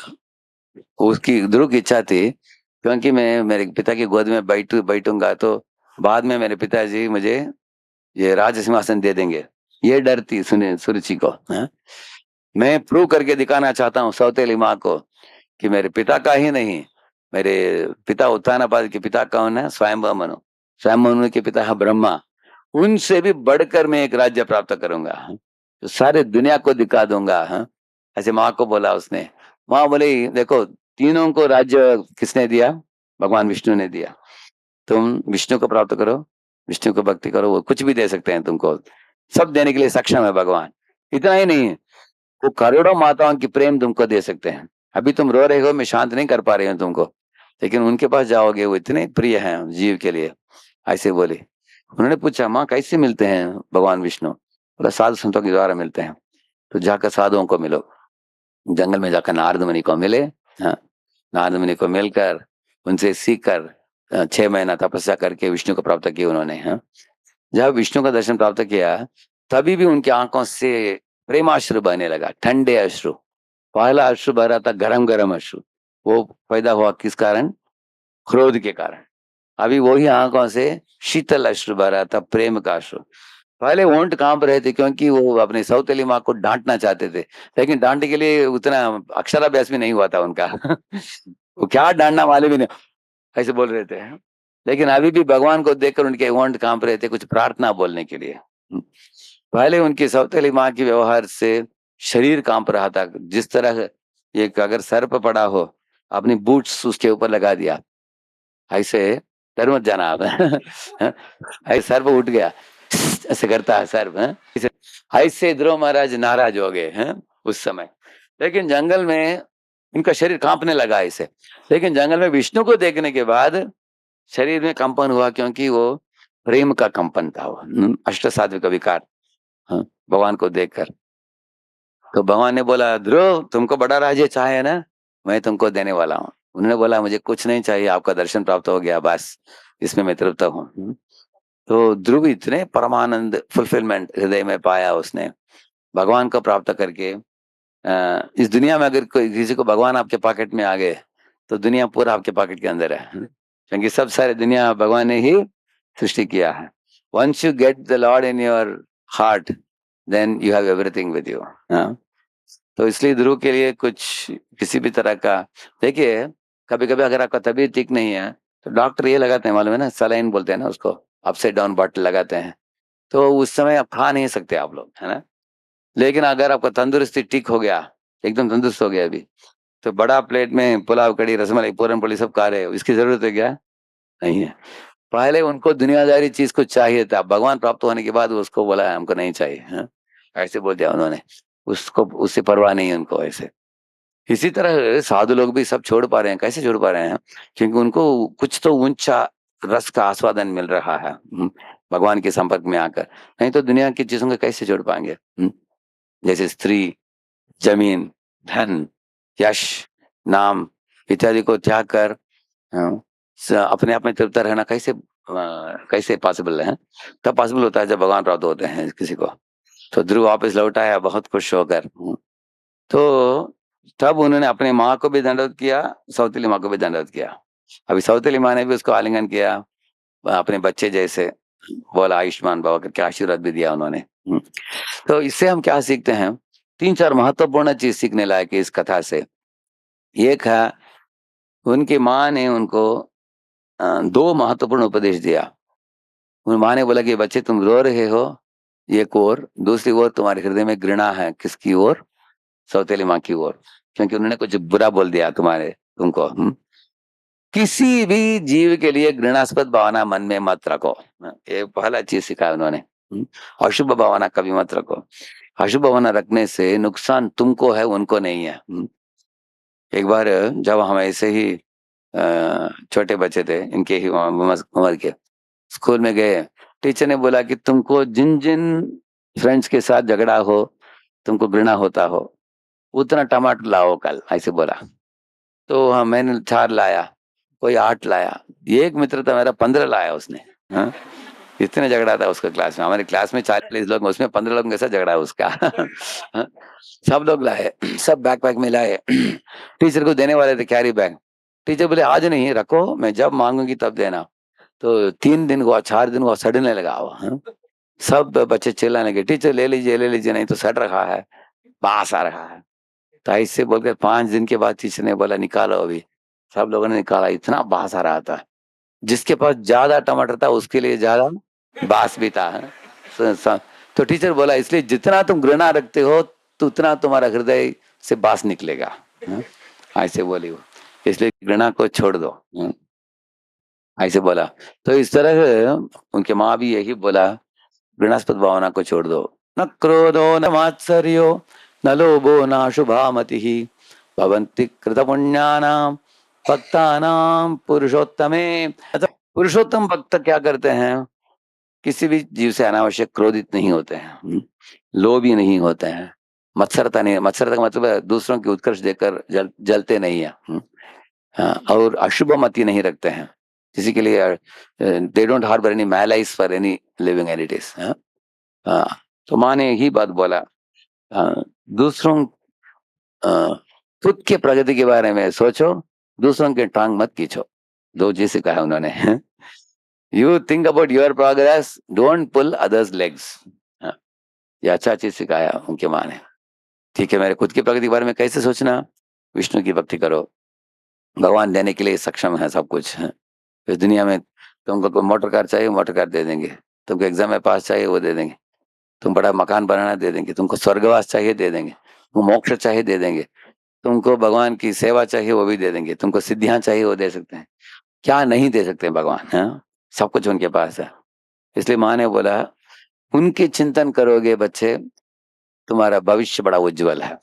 उसकी ध्रुव की इच्छा थी, क्योंकि मैं मेरे पिता की गोद में बैठूंगा तो बाद में मेरे पिताजी मुझे ये राज सिंहासन दे देंगे, ये डर थी सुने सुरुचि को। मैं प्रूव करके दिखाना चाहता हूँ सौतेली माँ को कि मेरे पिता का ही नहीं, मेरे पिता उत्तानपाद के पिता कौन है, स्वयंभू मनु, स्वयं मनु के पिता है ब्रह्मा, उनसे भी बढ़कर मैं एक राज्य प्राप्त करूंगा, तो सारे दुनिया को दिखा दूंगा। ऐसे माँ को बोला उसने। माँ बोली देखो, तीनों को राज्य किसने दिया, भगवान विष्णु ने दिया, तुम विष्णु को प्राप्त करो, विष्णु को भक्ति करो, वो कुछ भी दे सकते हैं तुमको, सब देने के लिए सक्षम है भगवान। इतना ही नहीं, वो करोड़ों माताओं की प्रेम तुमको दे सकते हैं। अभी तुम रो रहे हो, मैं शांत नहीं कर पा रही हूँ तुमको, लेकिन उनके पास जाओगे वो इतने प्रिय हैं जीव के लिए, ऐसे बोली। उन्होंने पूछा माँ कैसे मिलते हैं भगवान विष्णु, बोला साधु संतों के द्वारा मिलते हैं। तो जाकर साधुओं को मिलो, जंगल में जाकर नारद मुनि को मिले। हाँ, नारद मुनि को मिलकर उनसे सीख कर 6 महीना तपस्या करके विष्णु को प्राप्त किया उन्होंने। हाँ, जब विष्णु का दर्शन प्राप्त किया, तभी भी उनकी आंखों से प्रेमाश्रु बहने लगा, ठंडे अश्रु। पहला अश्रु बह रहा था गरम गरम अश्रु, वो पैदा हुआ किस कारण, क्रोध के कारण। अभी वही आंखों से शीतल अश्रु बह रहा था, प्रेम का अश्रु। पहले होंठ कांप रहे थे क्योंकि वो अपनी सौतेली माँ को डांटना चाहते थे, लेकिन डांटने के लिए उतना अक्षराभ्यास भी नहीं हुआ था उनका। वो क्या डांटना वाले भी नहीं, ऐसे बोल रहे थे। लेकिन अभी भी भगवान को देखकर उनके होंठ कांप रहे थे, कुछ प्रार्थना बोलने के लिए। पहले उनकी सौतेली माँ की व्यवहार से शरीर कांप रहा था, जिस तरह एक अगर सर्प पड़ा हो, अपनी बूट्स उसके ऊपर लगा दिया, ऐसे डर मत जाना आप। ऐसे सर्प उठ गया, ऐसे करता है सर्प। ऐसे ध्रुव महाराज नाराज हो गए हैं उस समय। लेकिन जंगल में इनका शरीर कांपने लगा ऐसे, लेकिन जंगल में विष्णु को देखने के बाद शरीर में कंपन हुआ, क्योंकि वो प्रेम का कंपन था, वो अष्ट सात्विक विकार। भगवान को देखकर तो भगवान ने बोला ध्रुव तुमको बड़ा राज्य चाहे ना, मैं तुमको देने वाला हूँ। उन्होंने बोला मुझे कुछ नहीं चाहिए, आपका दर्शन प्राप्त हो गया बस, इसमें मैं तृप्त हूँ। तो ध्रुव इतने परमानंद फुलफिलमेंट हृदय में पाया उसने, भगवान को प्राप्त करके। इस दुनिया में अगर कोई किसी को भगवान आपके पॉकेट में आ गए, तो दुनिया पूरा आपके पॉकेट के अंदर है, क्योंकि सब सारे दुनिया भगवान ने ही सृष्टि किया है। Once you get the Lord in your heart, then you have everything with you. तो इसलिए ध्रुव के लिए कुछ किसी भी तरह का, देखिए कभी कभी अगर आपका तबीयत ठीक नहीं है, तो डॉक्टर ये लगाते हैं, मालूम है ना, सलाइन बोलते हैं ना उसको, अपसाइड डाउन बॉटल लगाते हैं। तो उस समय आप खा नहीं सकते आप लोग, है ना। लेकिन अगर आपका तंदुरुस्ती ठीक हो गया, एकदम तंदुरुस्त हो गया अभी, तो बड़ा प्लेट में पुलाव, कड़ी, रसमलाई, पूरन पोली सब खा रहे हो, इसकी जरूरत है क्या? नहीं है। पहले उनको दुनियादारी चीज को चाहिए था, भगवान प्राप्त होने के बाद उसको बोला हमको नहीं चाहिए, हाँ? ऐसे बोल दिया उन्होंने, उसको उससे परवाह नहीं है उनको ऐसे। इसी तरह साधु लोग भी सब छोड़ पा रहे हैं, कैसे छोड़ पा रहे हैं? क्योंकि उनको कुछ तो ऊंचा रस का आस्वादन मिल रहा है, भगवान के संपर्क में आकर। नहीं तो दुनिया की चीजों को कैसे छोड़ पाएंगे? जैसे स्त्री, जमीन, धन, यश, नाम इत्यादि को त्याग कर अपने आप में तृप्त रहना कैसे कैसे पॉसिबल है? तब पॉसिबल होता है जब भगवान प्राप्त होते हैं किसी को। तो ध्रुव वापस लौट आया बहुत खुश होकर। तो तब उन्होंने अपने माँ को भी दंडवत किया, सौतेली माँ को भी दंडवत किया। अभी सौतेली माँ ने भी उसको आलिंगन किया, अपने बच्चे जैसे, बोला आयुष्मान भव करके आशीर्वाद भी दिया उन्होंने। तो इससे हम क्या सीखते हैं? 3-4 महत्वपूर्ण चीज सीखने लायक है इस कथा से। एक है, उनकी माँ ने उनको 2 महत्वपूर्ण उपदेश दिया। उन माँ ने बोला कि बच्चे तुम रो रहे हो, एक ओर, दूसरी ओर तुम्हारे हृदय में घृणा है, किसकी ओर? सौतेली माँ की ओर, क्योंकि उन्होंने कुछ बुरा बोल दिया तुमको। किसी भी जीव के लिए घृणास्पद भावना मन में मत रखो। ये पहला चीज सिखाया उन्होंने। अशुभ भावना कभी मत रखो। अशुभ भावना रखने से नुकसान तुमको है, उनको नहीं है। एक बार जब हम ऐसे ही छोटे बच्चे थे, इनके ही उम्र के, स्कूल में गए, टीचर ने बोला कि तुमको जिन जिन फ्रेंड्स के साथ झगड़ा हो, तुमको घृणा होता हो, उतना टमाटर लाओ कल, ऐसे बोला। तो हाँ, मैंने 4 लाया, कोई 8 लाया, एक मित्र था मेरा 15 लाया उसने। हाँ, इतने झगड़ा था उसका क्लास में। हमारे क्लास में 40 लोग, उसमें 15 लोग कैसा झगड़ा उसका। हाँ, सब लोग लाए, सब बैग पैक में लाए, टीचर को देने वाले थे कैरी बैग। टीचर बोले आज नहीं, रखो, मैं जब मांगूंगी तब देना। तो 3 दिन हुआ, 4 दिन हुआ, सड़ने लगा वो। हाँ? सब बच्चे चिल्लाने लगे, टीचर ले लीजिए, नहीं तो सड़ रहा है, बास आ रहा है। तो ऐसे बोलकर 5 दिन के बाद टीचर ने बोला निकालो अभी। सब लोगों ने निकाला, इतना बास आ रहा था। जिसके पास ज्यादा टमाटर था उसके लिए ज्यादा बास भी था। स- स- तो टीचर बोला इसलिए जितना तुम घृणा रखते हो, तो उतना तुम्हारा हृदय से बास निकलेगा। हाँ? ऐसे बोली वो, इसलिए घृणा को छोड़ दो। ऐसे बोला। तो इस तरह से उनके माँ भी यही बोला, घृणास्पद भावना को छोड़ दो। न क्रोधो न मात्सर्यो न लोभो न शुभा मति भवन्ति कृत पुण्यानाम भक्तानाम पुरुषोत्तमे। अच्छा, पुरुषोत्तम भक्त क्या करते हैं? किसी भी जीव से अनावश्यक क्रोधित नहीं होते हैं, लोभी नहीं होते हैं, मत्सरता नहीं, मत्सरता का मतलब है दूसरों की उत्कर्ष देखकर जलते नहीं है। हाँ, और अशुभ मति नहीं रखते हैं किसी के लिए। They don't harbour any malice for any living entities. हाँ, तो माँ ने यही बात बोला। दूसरों खुद के प्रगति के बारे में सोचो, दूसरों के टांग मत खींचो। 2 चीज से कहा उन्होंने। You think about your progress, don't pull others legs. ये अच्छा चीज सिखाया उनके माँ ने। ठीक है, मेरे खुद की प्रगति के बारे में कैसे सोचना? विष्णु की भक्ति करो, भगवान देने के लिए सक्षम है सब कुछ। इस दुनिया में तुमको कोई मोटर कार चाहिए, मोटर कार दे देंगे। तुमको एग्जाम में पास चाहिए, वो दे देंगे। तुम बड़ा मकान बनाना, दे देंगे। तुमको स्वर्गवास चाहिए, दे देंगे। तुमको मोक्ष चाहिए, दे देंगे। तुमको भगवान की सेवा चाहिए, वो भी दे देंगे। तुमको सिद्धियां चाहिए, वो दे सकते हैं। क्या नहीं दे सकते भगवान? हाँ, सब कुछ उनके पास है। इसलिए माँ ने बोला उनके चिंतन करोगे बच्चे, तुम्हारा भविष्य बड़ा उज्जवल है।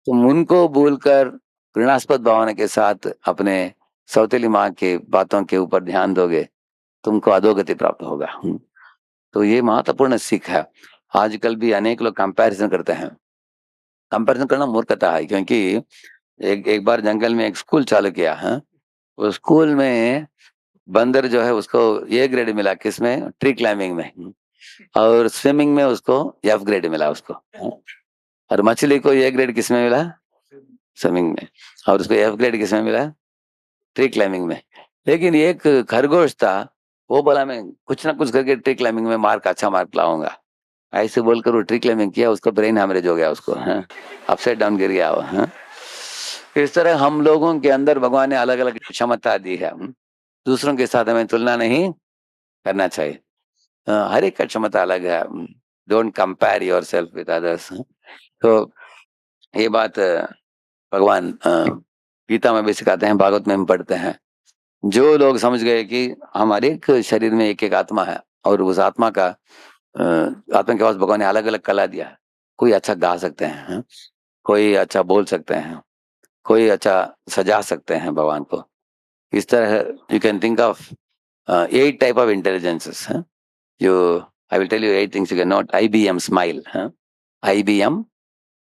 तुम उनको भूलकर घृणास्पद भावना के साथ अपने सौतेली माँ के बातों के ऊपर ध्यान दोगे, तुमको अधोगति प्राप्त होगा। तो ये महत्वपूर्ण सीख है। आजकल भी अनेक लोग कंपैरिजन करते हैं। कंपैरिजन करना मूर्खता है, क्योंकि एक एक बार जंगल में एक स्कूल चालू किया। हाँ, उस स्कूल में बंदर जो है उसको ए ग्रेड मिला, किसमें? ट्री क्लाइंबिंग में। और स्विमिंग में उसको एफ ग्रेड मिला उसको। हाँ? और मछली को ए ग्रेड किसमें मिला? स्विमिंग में। और उसको एफ ग्रेड किसमें मिला? ट्री क्लाइंबिंग में। लेकिन एक खरगोश था, वो बोला मैं कुछ ना कुछ करके ट्री क्लाइंबिंग में अच्छा मार्क लाऊंगा। ऐसे बोलकर वो ट्री क्लाइंबिंग किया, उसको ब्रेन हैमरेज हो गया उसको। हाँ, अपसाइड डाउन गिर गया वो। हाँ, इस तरह हम लोगों के अंदर भगवान ने अलग अलग क्षमता दी है। दूसरों के साथ हमें तुलना नहीं करना चाहिए। हर एक का क्षमता अलग है। Don't compare your self with others. तो ये बात भगवान गीता में भी सिखाते हैं, भागवत में हम पढ़ते हैं। जो लोग समझ गए कि हमारे एक शरीर में एक एक आत्मा है, और उस आत्मा का आत्मा के पास भगवान ने अलग अलग कला दिया है। कोई अच्छा गा सकते हैं, हाँ? कोई अच्छा बोल सकते हैं, कोई अच्छा सजा सकते हैं भगवान को। इस तरह you can think of 8 type of intelligences. जो I will tell you 8 things you can not. IBM smile. IBM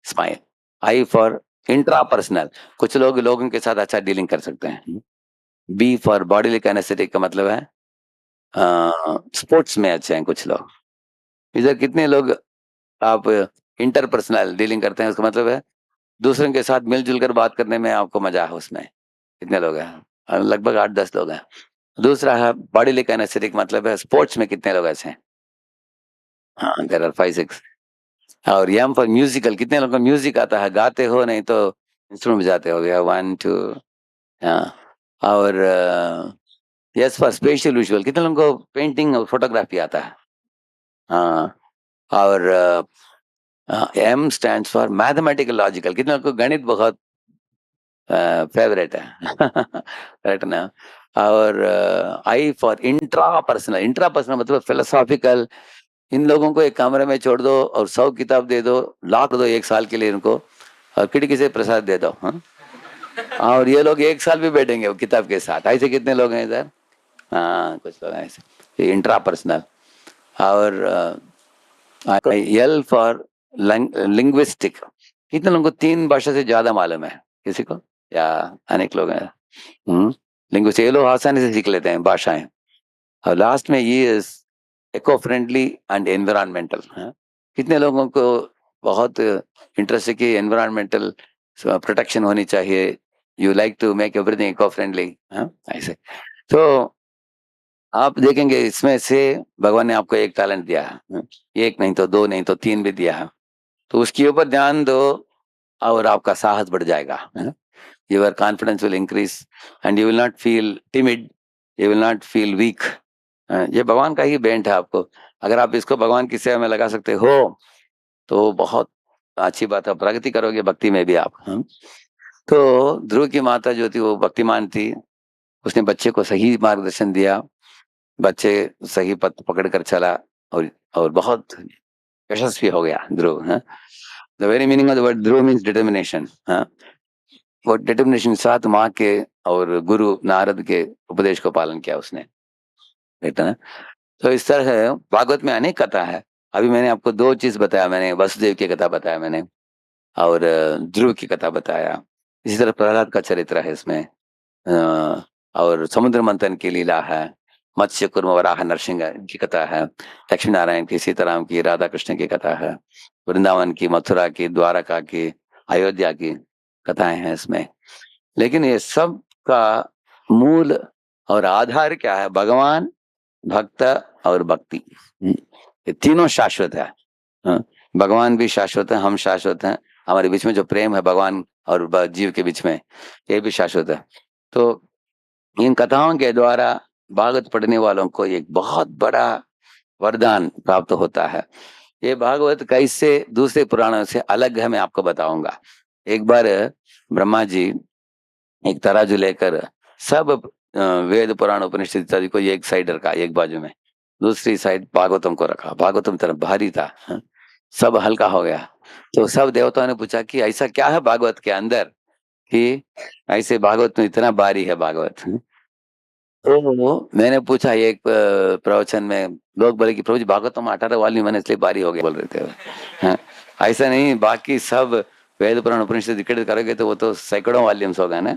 smile. I for intrapersonal, कुछ लोग लोगों के साथ अच्छा डीलिंग कर सकते हैं। B फॉर बॉडीली काइनेस्थेटिक, का मतलब है स्पोर्ट्स में अच्छे हैं कुछ लोग। इधर कितने लोग आप इंटरपर्सनल डीलिंग करते हैं, उसका मतलब है दूसरों के साथ मिलजुल कर बात करने में आपको मजा है उसमें। कितने लोग हैं? लगभग 8-10 लोग हैं। दूसरा है बॉडी काइनेस्थेटिक, मतलब है स्पोर्ट्स में कितने लोग ऐसे हैं? हाँ, देयर आर 5-6। और एम फॉर म्यूजिकल, कितने लोगों को म्यूजिक आता है? गाते हो नहीं तो इंस्ट्रूमेंट बजाते हो गया, 1-2। हाँ। और यस फॉर स्पेशल विजुअल, कितने लोगों को पेंटिंग और फोटोग्राफी आता है? हाँ। और M stands for mathematical logical, कितने लोगों को गणित बहुत फेवरेट है? राइट ना। और I फॉर इंट्रा पर्सनल मतलब फिलोसॉफिकल। इन लोगों को एक कमरे में छोड़ दो और 100 किताब दे दो, लाख दो 1 साल के लिए इनको, और खिड़की से प्रसाद दे दो। हाँ, और ये लोग 1 साल भी बैठेंगे वो किताब के साथ। ऐसे कितने लोग हैं इधर? हाँ, कुछ लोग हैं ऐसे इंट्रा पर्सनल। और L फॉर लिंग्विस्टिक, कितने लोगों को 3 भाषा से ज्यादा मालूम है किसी को? या अनेक लोग हैं। लिंग्विस्टिक, ये लोग आसानी से सीख लेते हैं भाषाएं। और लास्ट में ये इको फ्रेंडली एंड एनवायरमेंटल। कितने लोगों को बहुत इंटरेस्ट है कि एनवायरमेंटल प्रोटेक्शन होनी चाहिए? You like to make everything eco friendly. ऐसे तो आप देखेंगे इसमें से भगवान ने आपको एक टैलेंट दिया है। एक नहीं तो 2 नहीं तो 3 भी दिया है, तो उसके ऊपर ध्यान दो और आपका साहस बढ़ जाएगा। Your confidence will increase and you will not feel timid, you will not feel weak. ये भगवान का ही बेंट है आपको। अगर आप इसको भगवान की सेवा में लगा सकते हो तो बहुत अच्छी बात है, प्रगति करोगे भक्ति में भी आप। तो ध्रुव की माता जो थी वो भक्तिमान थी, उसने बच्चे को सही मार्गदर्शन दिया, बच्चे सही पथ पकड़ कर चला, और बहुत यशस्वी हो गया Dhruv. The very meaning of the word Dhruv means determination. वो डिटर्मिनेशन के साथ माँ के और गुरु नारद के उपदेश को पालन किया उसने, बेटा ना। तो इस तरह है भागवत में अनेक कथा है। अभी मैंने आपको 2 चीज बताया, मैंने वसुदेव की कथा बताया मैंने, और ध्रुव की कथा बताया। इसी तरह प्रहलाद का चरित्र है इसमें। और समुद्र मंथन की लीला है, मत्स्य कुर्म वराह नरसिंह की कथा है, लक्ष्मी नारायण की, सीताराम की, राधा कृष्ण की कथा है, वृंदावन की, मथुरा की, द्वारका की, अयोध्या की कथाएं हैं इसमें। लेकिन ये सब का मूल और आधार क्या है? भगवान, भक्त और भक्ति। ये तीनों शाश्वत है। भगवान भी शाश्वत है, हम शाश्वत हैं, हमारे बीच में जो प्रेम है भगवान और जीव के बीच में, ये भी शाश्वत है। तो इन कथाओं के द्वारा भागवत पढ़ने वालों को एक बहुत बड़ा वरदान प्राप्त होता है। ये भागवत कैसे दूसरे पुराणों से अलग है मैं आपको बताऊंगा। एक बार ब्रह्मा जी एक तराजू लेकर सब वेद पुराण उपनिषद इत्यादि को एक साइड रखा, एक बाजू में, दूसरी साइड भागवतम को रखा। भागवतम तरफ भारी था, सब हल्का हो गया। तो सब देवताओं ने पूछा कि ऐसा क्या है भागवत के अंदर कि ऐसे भागवत में इतना भारी है भागवत? तो मैंने पूछा एक प्रवचन में, लोग बोले कि प्रभु जी भागवतम 18 वाली मैंने इसलिए भारी हो गया बोल रहे थे। हाँ, ऐसा नहीं, बाकी सब वेद पुराण उपनिषद विकटित करोगे तो वो तो सैकड़ों वॉल्यूम्स होगा ना।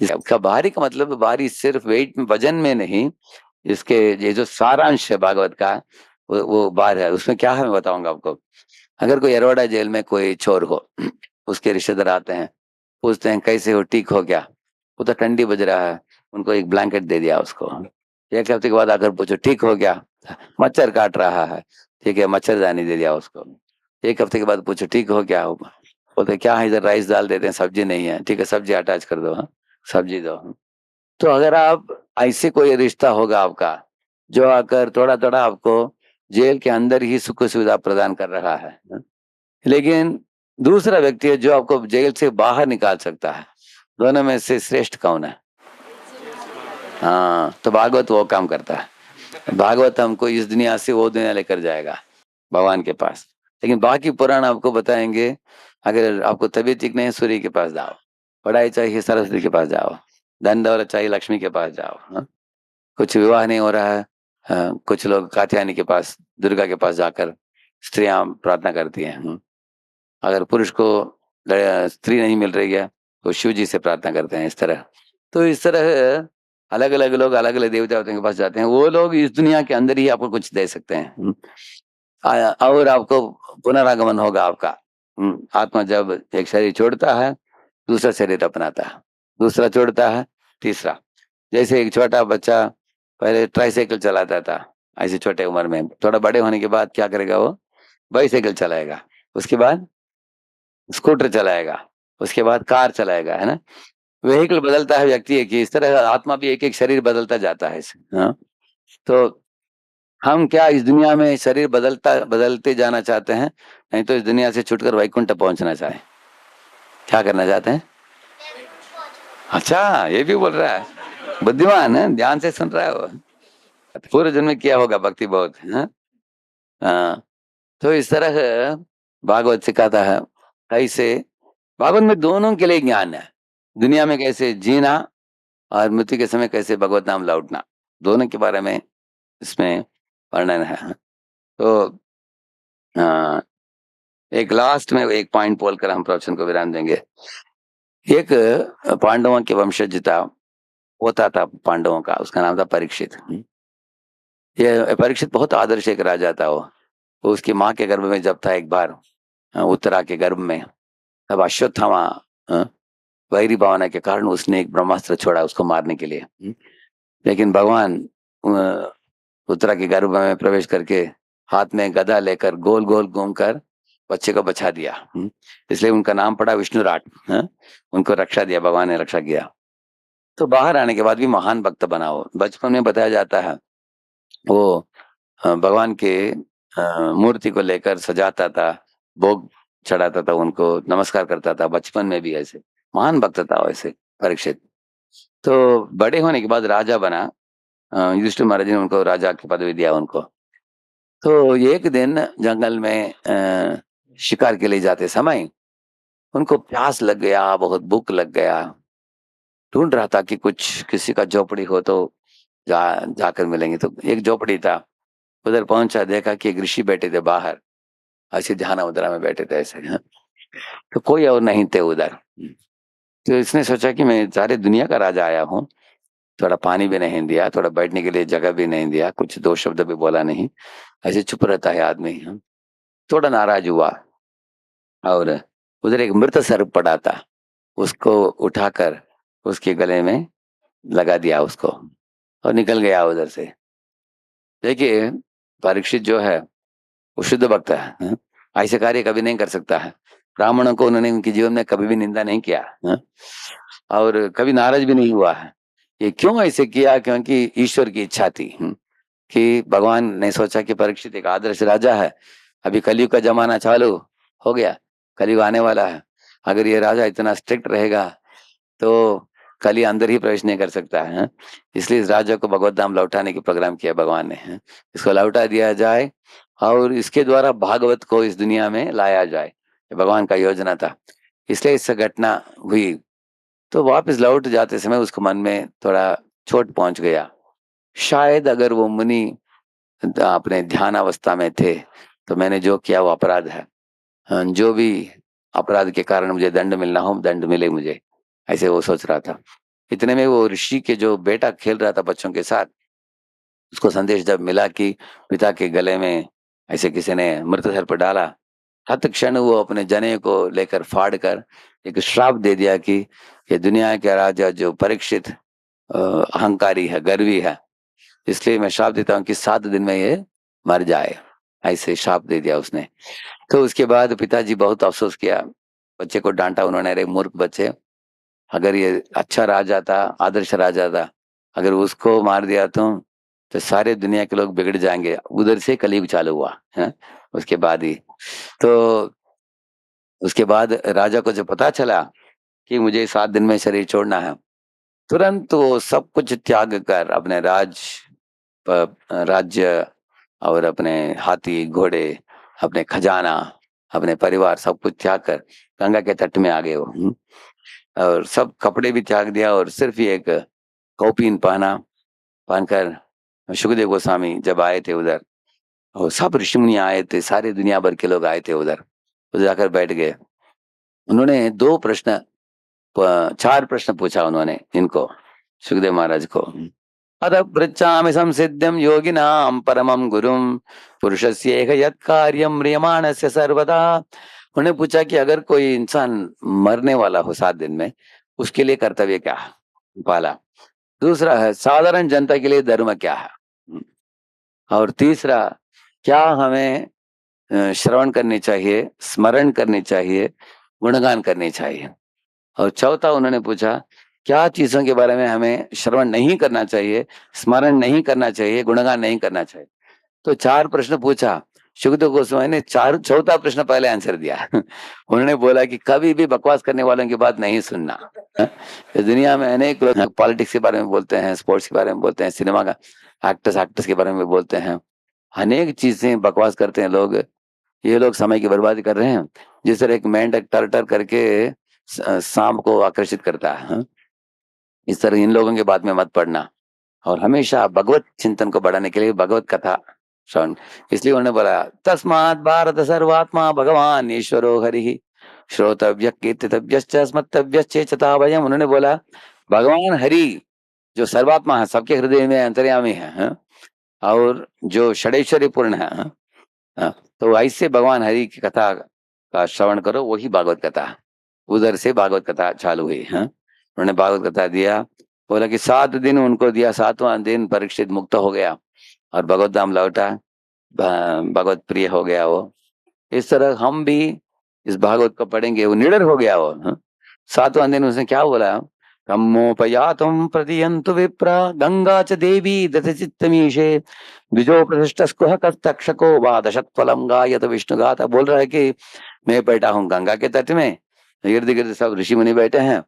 इसका बाहरी का मतलब बाहरी सिर्फ वेट में, वजन में नहीं, इसके ये जो सारांश है भागवत का वो बाहर है। उसमें क्या है मैं बताऊंगा आपको। अगर कोई अरोड़ा जेल में कोई चोर हो, उसके रिश्तेदार आते हैं, पूछते हैं कैसे हो, ठीक हो क्या? वो तो ठंडी बज रहा है, उनको एक ब्लैंकेट दे दिया उसको। एक हफ्ते के बाद आकर पूछो ठीक हो क्या? मच्छर काट रहा है, ठीक है, मच्छरदानी दे दिया उसको। एक हफ्ते के बाद पूछो ठीक हो क्या? बोलते क्या है, इधर राइस डाल देते हैं, सब्जी नहीं है, ठीक है सब्जी अटैच कर दो, हाँ सब्जी दो। तो अगर आप ऐसे कोई रिश्ता होगा आपका जो आकर थोड़ा थोड़ा आपको जेल के अंदर ही सुख सुविधा प्रदान कर रहा है, लेकिन दूसरा व्यक्ति है जो आपको जेल से बाहर निकाल सकता है, दोनों में से श्रेष्ठ कौन है? हाँ, तो भागवत वो काम करता है। भागवत हमको इस दुनिया से वो दुनिया लेकर जाएगा, भगवान के पास। लेकिन बाकी पुराण आपको बताएंगे, अगर आपको तबीयत ठीक नहीं है, सूर्य के पास जाओ। पढ़ाई चाहिए, सरस्वती के पास जाओ। धन दौलत चाहिए, लक्ष्मी के पास जाओ। हाँ? कुछ विवाह नहीं हो रहा है, कुछ लोग कात्यायनी के पास, दुर्गा के पास जाकर स्त्रियां प्रार्थना करती हैं। अगर पुरुष को स्त्री नहीं मिल रही है तो शिव जी से प्रार्थना करते हैं, इस तरह। तो इस तरह अलग अलग लोग अलग अलग देवता के पास जाते हैं, वो लोग इस दुनिया के अंदर ही आपको कुछ दे सकते हैं। और आपको पुनरागमन होगा आपका। आत्मा जब एक शरीर छोड़ता है, दूसरा शरीर अपनाता है, दूसरा छोड़ता है, तीसरा। जैसे एक छोटा बच्चा पहले ट्राईसाइकिल चलाता था, ऐसे छोटे उम्र में, थोड़ा बड़े होने के बाद क्या करेगा वो? बाईसाइकिल चलाएगा, उसके बाद स्कूटर चलाएगा, उसके बाद कार चलाएगा, है ना। व्हीकल बदलता है व्यक्ति एक ही, इस तरह आत्मा भी एक एक शरीर बदलता जाता है। हाँ, तो हम क्या इस दुनिया में शरीर बदलते जाना चाहते हैं, नहीं तो इस दुनिया से छुटकर वैकुंठ पहुंचना चाहें? क्या करना चाहते हैं? अच्छा, ये भी बोल रहा है, बुद्धिमान है, ध्यान से सुन रहा है वो। पूर्व जन्म में किया होगा भक्ति बहुत, हाँ। हाँ, तो इस तरह भागवत सिखाता है कैसे, भागवत में दोनों के लिए ज्ञान है। दुनिया में कैसे जीना और मृत्यु के समय कैसे भगवत नाम लौटना, दोनों के बारे में इसमें वर्णन है। तो हाँ, एक लास्ट में एक पॉइंट बोलकर हम प्रवचन को विराम देंगे। एक पांडवों के वंशज था, होता था पांडवों का, उसका नाम था परीक्षित। ये परीक्षित बहुत आदर्श एक राजा था। वो उसकी माँ के गर्भ में जब था एक बार, उत्तरा के गर्भ में, तब अश्वत्थामा वैरी भावना के कारण उसने एक ब्रह्मास्त्र छोड़ा उसको मारने के लिए। लेकिन भगवान उत्तरा के गर्भ में प्रवेश करके हाथ में गदा लेकर गोल गोल घूमकर बच्चे को बचा दिया। इसलिए उनका नाम पड़ा विष्णुराट। उनको रक्षा दिया, भगवान ने रक्षा किया। तो बाहर आने के बाद भी महान भक्त बना वो। बचपन में बताया जाता है वो भगवान के मूर्ति को लेकर सजाता था, भोग चढ़ाता था, उनको नमस्कार करता था, बचपन में भी ऐसे महान भक्त था वैसे परीक्षित। तो बड़े होने के बाद राजा बना, युधिष्ठिर महाराज ने उनको राजा की पदवी दिया उनको। तो एक दिन जंगल में शिकार के लिए जाते समय उनको प्यास लग गया, बहुत भूख लग गया। ढूंढ रहा था कि कुछ किसी का झोपड़ी हो तो जाकर मिलेंगे। तो एक झोपड़ी था, उधर पहुंचा, देखा कि एक ऋषि बैठे थे बाहर, ऐसे ध्यान मुद्रा में बैठे थे ऐसे। हाँ? तो कोई और नहीं थे उधर। तो इसने सोचा कि मैं सारे दुनिया का राजा आया हूँ, थोड़ा पानी भी नहीं दिया, थोड़ा बैठने के लिए जगह भी नहीं दिया, कुछ दो शब्द भी बोला नहीं, ऐसे चुप रहता है आदमी। हाँ? थोड़ा नाराज हुआ और उधर एक मृत सर्प पड़ा था, उसको उठाकर उसके गले में लगा दिया उसको और निकल गया उधर से। देखिए, परीक्षित जो है वो शुद्ध भक्त है, हाँ? ऐसे कार्य कभी नहीं कर सकता है। ब्राह्मणों को उन्होंने उनके जीवन में कभी भी निंदा नहीं किया, हाँ? और कभी नाराज भी नहीं हुआ है। ये क्यों ऐसे किया? क्योंकि ईश्वर की इच्छा थी, कि भगवान ने सोचा कि परीक्षित एक आदर्श राजा है, अभी कलयुग का जमाना चालू हो गया, कलयुग आने वाला है। अगर ये राजा इतना स्ट्रिक्ट रहेगा तो कली अंदर ही प्रवेश नहीं कर सकता है, हाँ? इसलिए इस राजा को भगवत धाम लौटाने की प्रोग्राम किया भगवान ने, हाँ? इसको लौटा दिया जाए और इसके द्वारा भागवत को इस दुनिया में लाया जाए, ये भगवान का योजना था। इसलिए इससे घटना हुई। तो वापस लौट जाते समय उसको मन में थोड़ा चोट पहुंच गया। शायद अगर वो मुनि अपने ध्यान अवस्था में थे तो मैंने जो किया वो अपराध है, जो भी अपराध के कारण मुझे दंड मिलना हो, दंड मिले मुझे, ऐसे वो सोच रहा था। इतने में वो ऋषि के जो बेटा खेल रहा था बच्चों के साथ, उसको संदेश जब मिला कि पिता के गले में ऐसे किसी ने मृतदेह पर डाला, तत्क्षण वो अपने जने को लेकर फाड़ कर एक श्राप दे दिया कि ये दुनिया के राजा जो परीक्षित अहंकारी है, गर्वी है, इसलिए मैं श्राप देता हूँ कि 7 दिन में ये मर जाए। ऐसे श्राप दे दिया उसने। तो उसके बाद पिताजी बहुत अफ़सोस किया, बच्चे को डाँटा उन्होंने, "अरे मूर्ख बच्चे, अगर ये अच्छा राजा था, आदर्श राजा था, अगर उसको मार दिया तो सारे दुनिया के लोग बिगड़ जाएँगे।" उधर से कलयुग चालू हुआ, हैं? उसके बाद ही। तो उसके बाद राजा को जब पता चला कि मुझे 7 दिन में शरीर छोड़ना है, तुरंत वो सब कुछ त्याग कर अपने राज्य और अपने हाथी, घोड़े, अपने खजाना, अपने परिवार सब कुछ त्याग कर गंगा के तट में आ गए वो। और सब कपड़े भी त्याग दिया और सिर्फ़ ये एक कौपीन पहनकर सुखदेव गोस्वामी जब आए थे उधर, और सब ऋषि-मुनि आए थे, सारी दुनिया भर के लोग आए थे उधर। उधर जाकर बैठ गए। उन्होंने 2 प्रश्न 4 प्रश्न पूछा उन्होंने इनको, सुखदेव महाराज को। अतः पृच्छामि संसिद्धिं योगिनां परमं गुरुं पुरुषस्येह यत् कार्यं म्रियमाणस्य सर्वदा। उन्होंने पूछा कि अगर कोई इंसान मरने वाला हो 7 दिन में, उसके लिए कर्तव्य क्या है? पहला। दूसरा है साधारण जनता के लिए धर्म क्या है? और तीसरा, क्या हमें श्रवण करनी चाहिए, स्मरण करनी चाहिए, गुणगान करनी चाहिए? और चौथा उन्होंने पूछा, क्या चीज़ों के बारे में हमें श्रवण नहीं करना चाहिए, स्मरण नहीं करना चाहिए, गुणगान नहीं करना चाहिए? तो 4 प्रश्न पूछा। सुखदेव गोस्वामी ने 4 चौथा प्रश्न पहले आंसर दिया। उन्होंने बोला कि कभी भी बकवास करने वालों की बात नहीं सुनना। इस दुनिया में अनेक लोग पॉलिटिक्स के बारे में बोलते हैं, स्पोर्ट्स के बारे में बोलते हैं, सिनेमा का एक्टर्स के बारे में बोलते हैं। अनेक चीज़ें बकवास करते हैं लोग। ये लोग समय की बर्बादी कर रहे हैं। जिस तरह एक मेंढक टर-टर करके साँप को आकर्षित करता है, हाँ? इस तरह इन लोगों की बात में मत पड़ना और हमेशा भगवत चिंतन को बढ़ाने के लिए भगवत कथा श्रवण। इसलिए उन्होंने बोला, तस्मात् भारत सर्वात्मा भगवान ईश्वरो हरिः श्रोतव्यः कीर्तितव्यश्च स्मर्तव्यश्चेतता वयम्। उन्होंने बोला, भगवान हरि जो सर्वात्मा है, सबके हृदय में अंतर्यामी है, हाँ? और जो षडैश्वर्य पूर्ण है, हाँ? हाँ, तो ऐसे भगवान हरि की कथा का श्रवण करो, वही भागवत कथा है। उधर से भागवत कथा चालू हुई, हाँ? उन्होंने भागवत कथा दिया, बोला कि 7 दिन उनको दिया, 7वाँ दिन परीक्षित मुक्त हो गया और भगवत धाम लौटा, भगवत प्रिय हो गया वो। इस तरह हम भी इस भागवत को पढ़ेंगे, वो निडर हो गया वो, हाँ? 7वाँ दिन उसने क्या बोला? "कम्मोपयातुं प्रदियन्तु विप्रा गंगा च देवी दधचित्तमीशे द्विजो प्रतिष्ठस्कुह कस्तक्षको वा दशत्फलं गायत विष्णुगाथा।" बोल रहा है कि मैं बैठा हूँ गंगा के तट में, इर्द-गिर्द सब ऋषि मुनि बैठे हैं,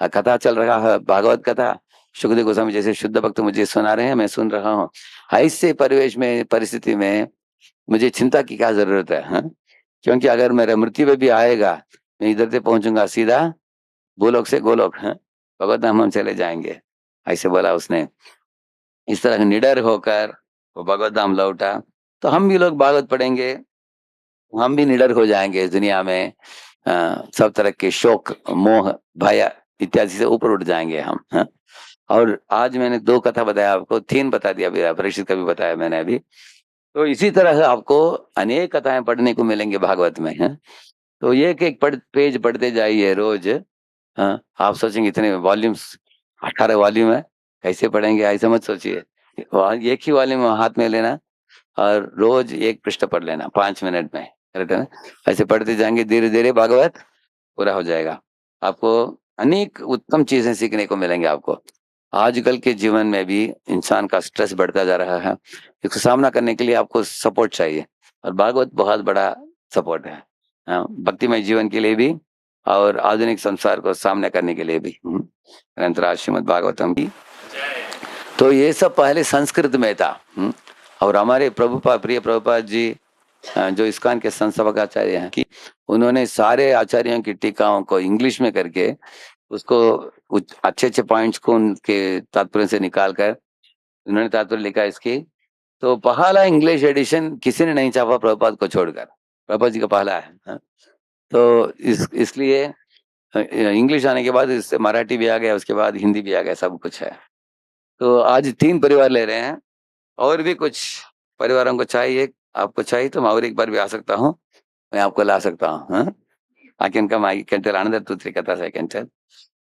कथा चल रहा है, भागवत कथा। सुखदेव गोस्वामी जैसे शुद्ध भक्त मुझे सुना रहे हैं, मैं सुन रहा हूँ। ऐसे परिवेश में, परिस्थिति में मुझे चिंता की क्या ज़रूरत है, हाँ? क्योंकि अगर मेरा मृत्यु में भी आएगा, मैं इधर से पहुँचूँगा सीधा भूलोक से गोलोक, हाँ? भगवत धाम हम चले जाएँगे, ऐसे बोला उसने। इस तरह निडर होकर वो भगवत धाम लौटा। तो हम भी लोग भागवत पढ़ेंगे, हम भी निडर हो जाएँगे इस दुनिया में। सब तरह के शोक, मोह, भय इत्यादि से ऊपर उठ जाएँगे हम, हाँ? और आज मैंने 2 कथा बताया आपको, 3 बता दिया अभी, परीक्षित का भी बताया मैंने अभी। तो इसी तरह आपको अनेक कथाएँ पढ़ने को मिलेंगी भागवत में, हैं? तो एक-एक पेज पढ़ते जाइए रोज़, हाँ? आप सोचेंगे इतने वॉल्यूम्स, 18 वॉल्यूम है, कैसे पढ़ेंगे ऐसा मत सोचिए। एक ही वॉल्यूम हाथ में लेना और रोज़ 1 पृष्ठ पढ़ लेना 5 मिनट में, करेक्ट है ना? ऐसे पढ़ते जाएँगे, धीरे-धीरे भागवत पूरा हो जाएगा। आपको अनेक उत्तम चीज़ें सीखने को मिलेंगे आपको। आजकल के जीवन में भी इंसान का स्ट्रेस बढ़ता जा रहा है। इसका सामना करने के लिए आपको सपोर्ट चाहिए और भागवत बहुत बड़ा सपोर्ट है। भक्तिमय जीवन के लिए भी और आधुनिक संसार को सामना करने के लिए भी। ग्रंथराज श्रीमद् भागवतम की। तो ये सब पहले संस्कृत में था। और हमारे प्रिय प्रभुपाद जी जो इस्कॉन के संस्थापक आचार्य हैं कि उन्होंने सारे आचार्यों की टीकाओं को इंग्लिश में करके उसको कुछ अच्छे-अच्छे पॉइंट्स को उनके तात्पर्य से निकाल कर उन्होंने तात्पर्य लिखा इसकी। तो पहला इंग्लिश एडिशन किसी ने नहीं छापा प्रभुपाद को छोड़कर। प्रभुपाद जी का पहला है। हाँ। तो इसलिए इंग्लिश आने के बाद इससे मराठी भी आ गया, उसके बाद हिंदी भी आ गया, सब कुछ है। तो आज 3 परिवार ले रहे हैं, और भी कुछ परिवारों को चाहिए, आपको चाहिए तो मैं और एक बार भी आ सकता हूँ, मैं आपको ला सकता हूँ, हाँ? I can come, I can tell another 2, 3 kathas I can tell,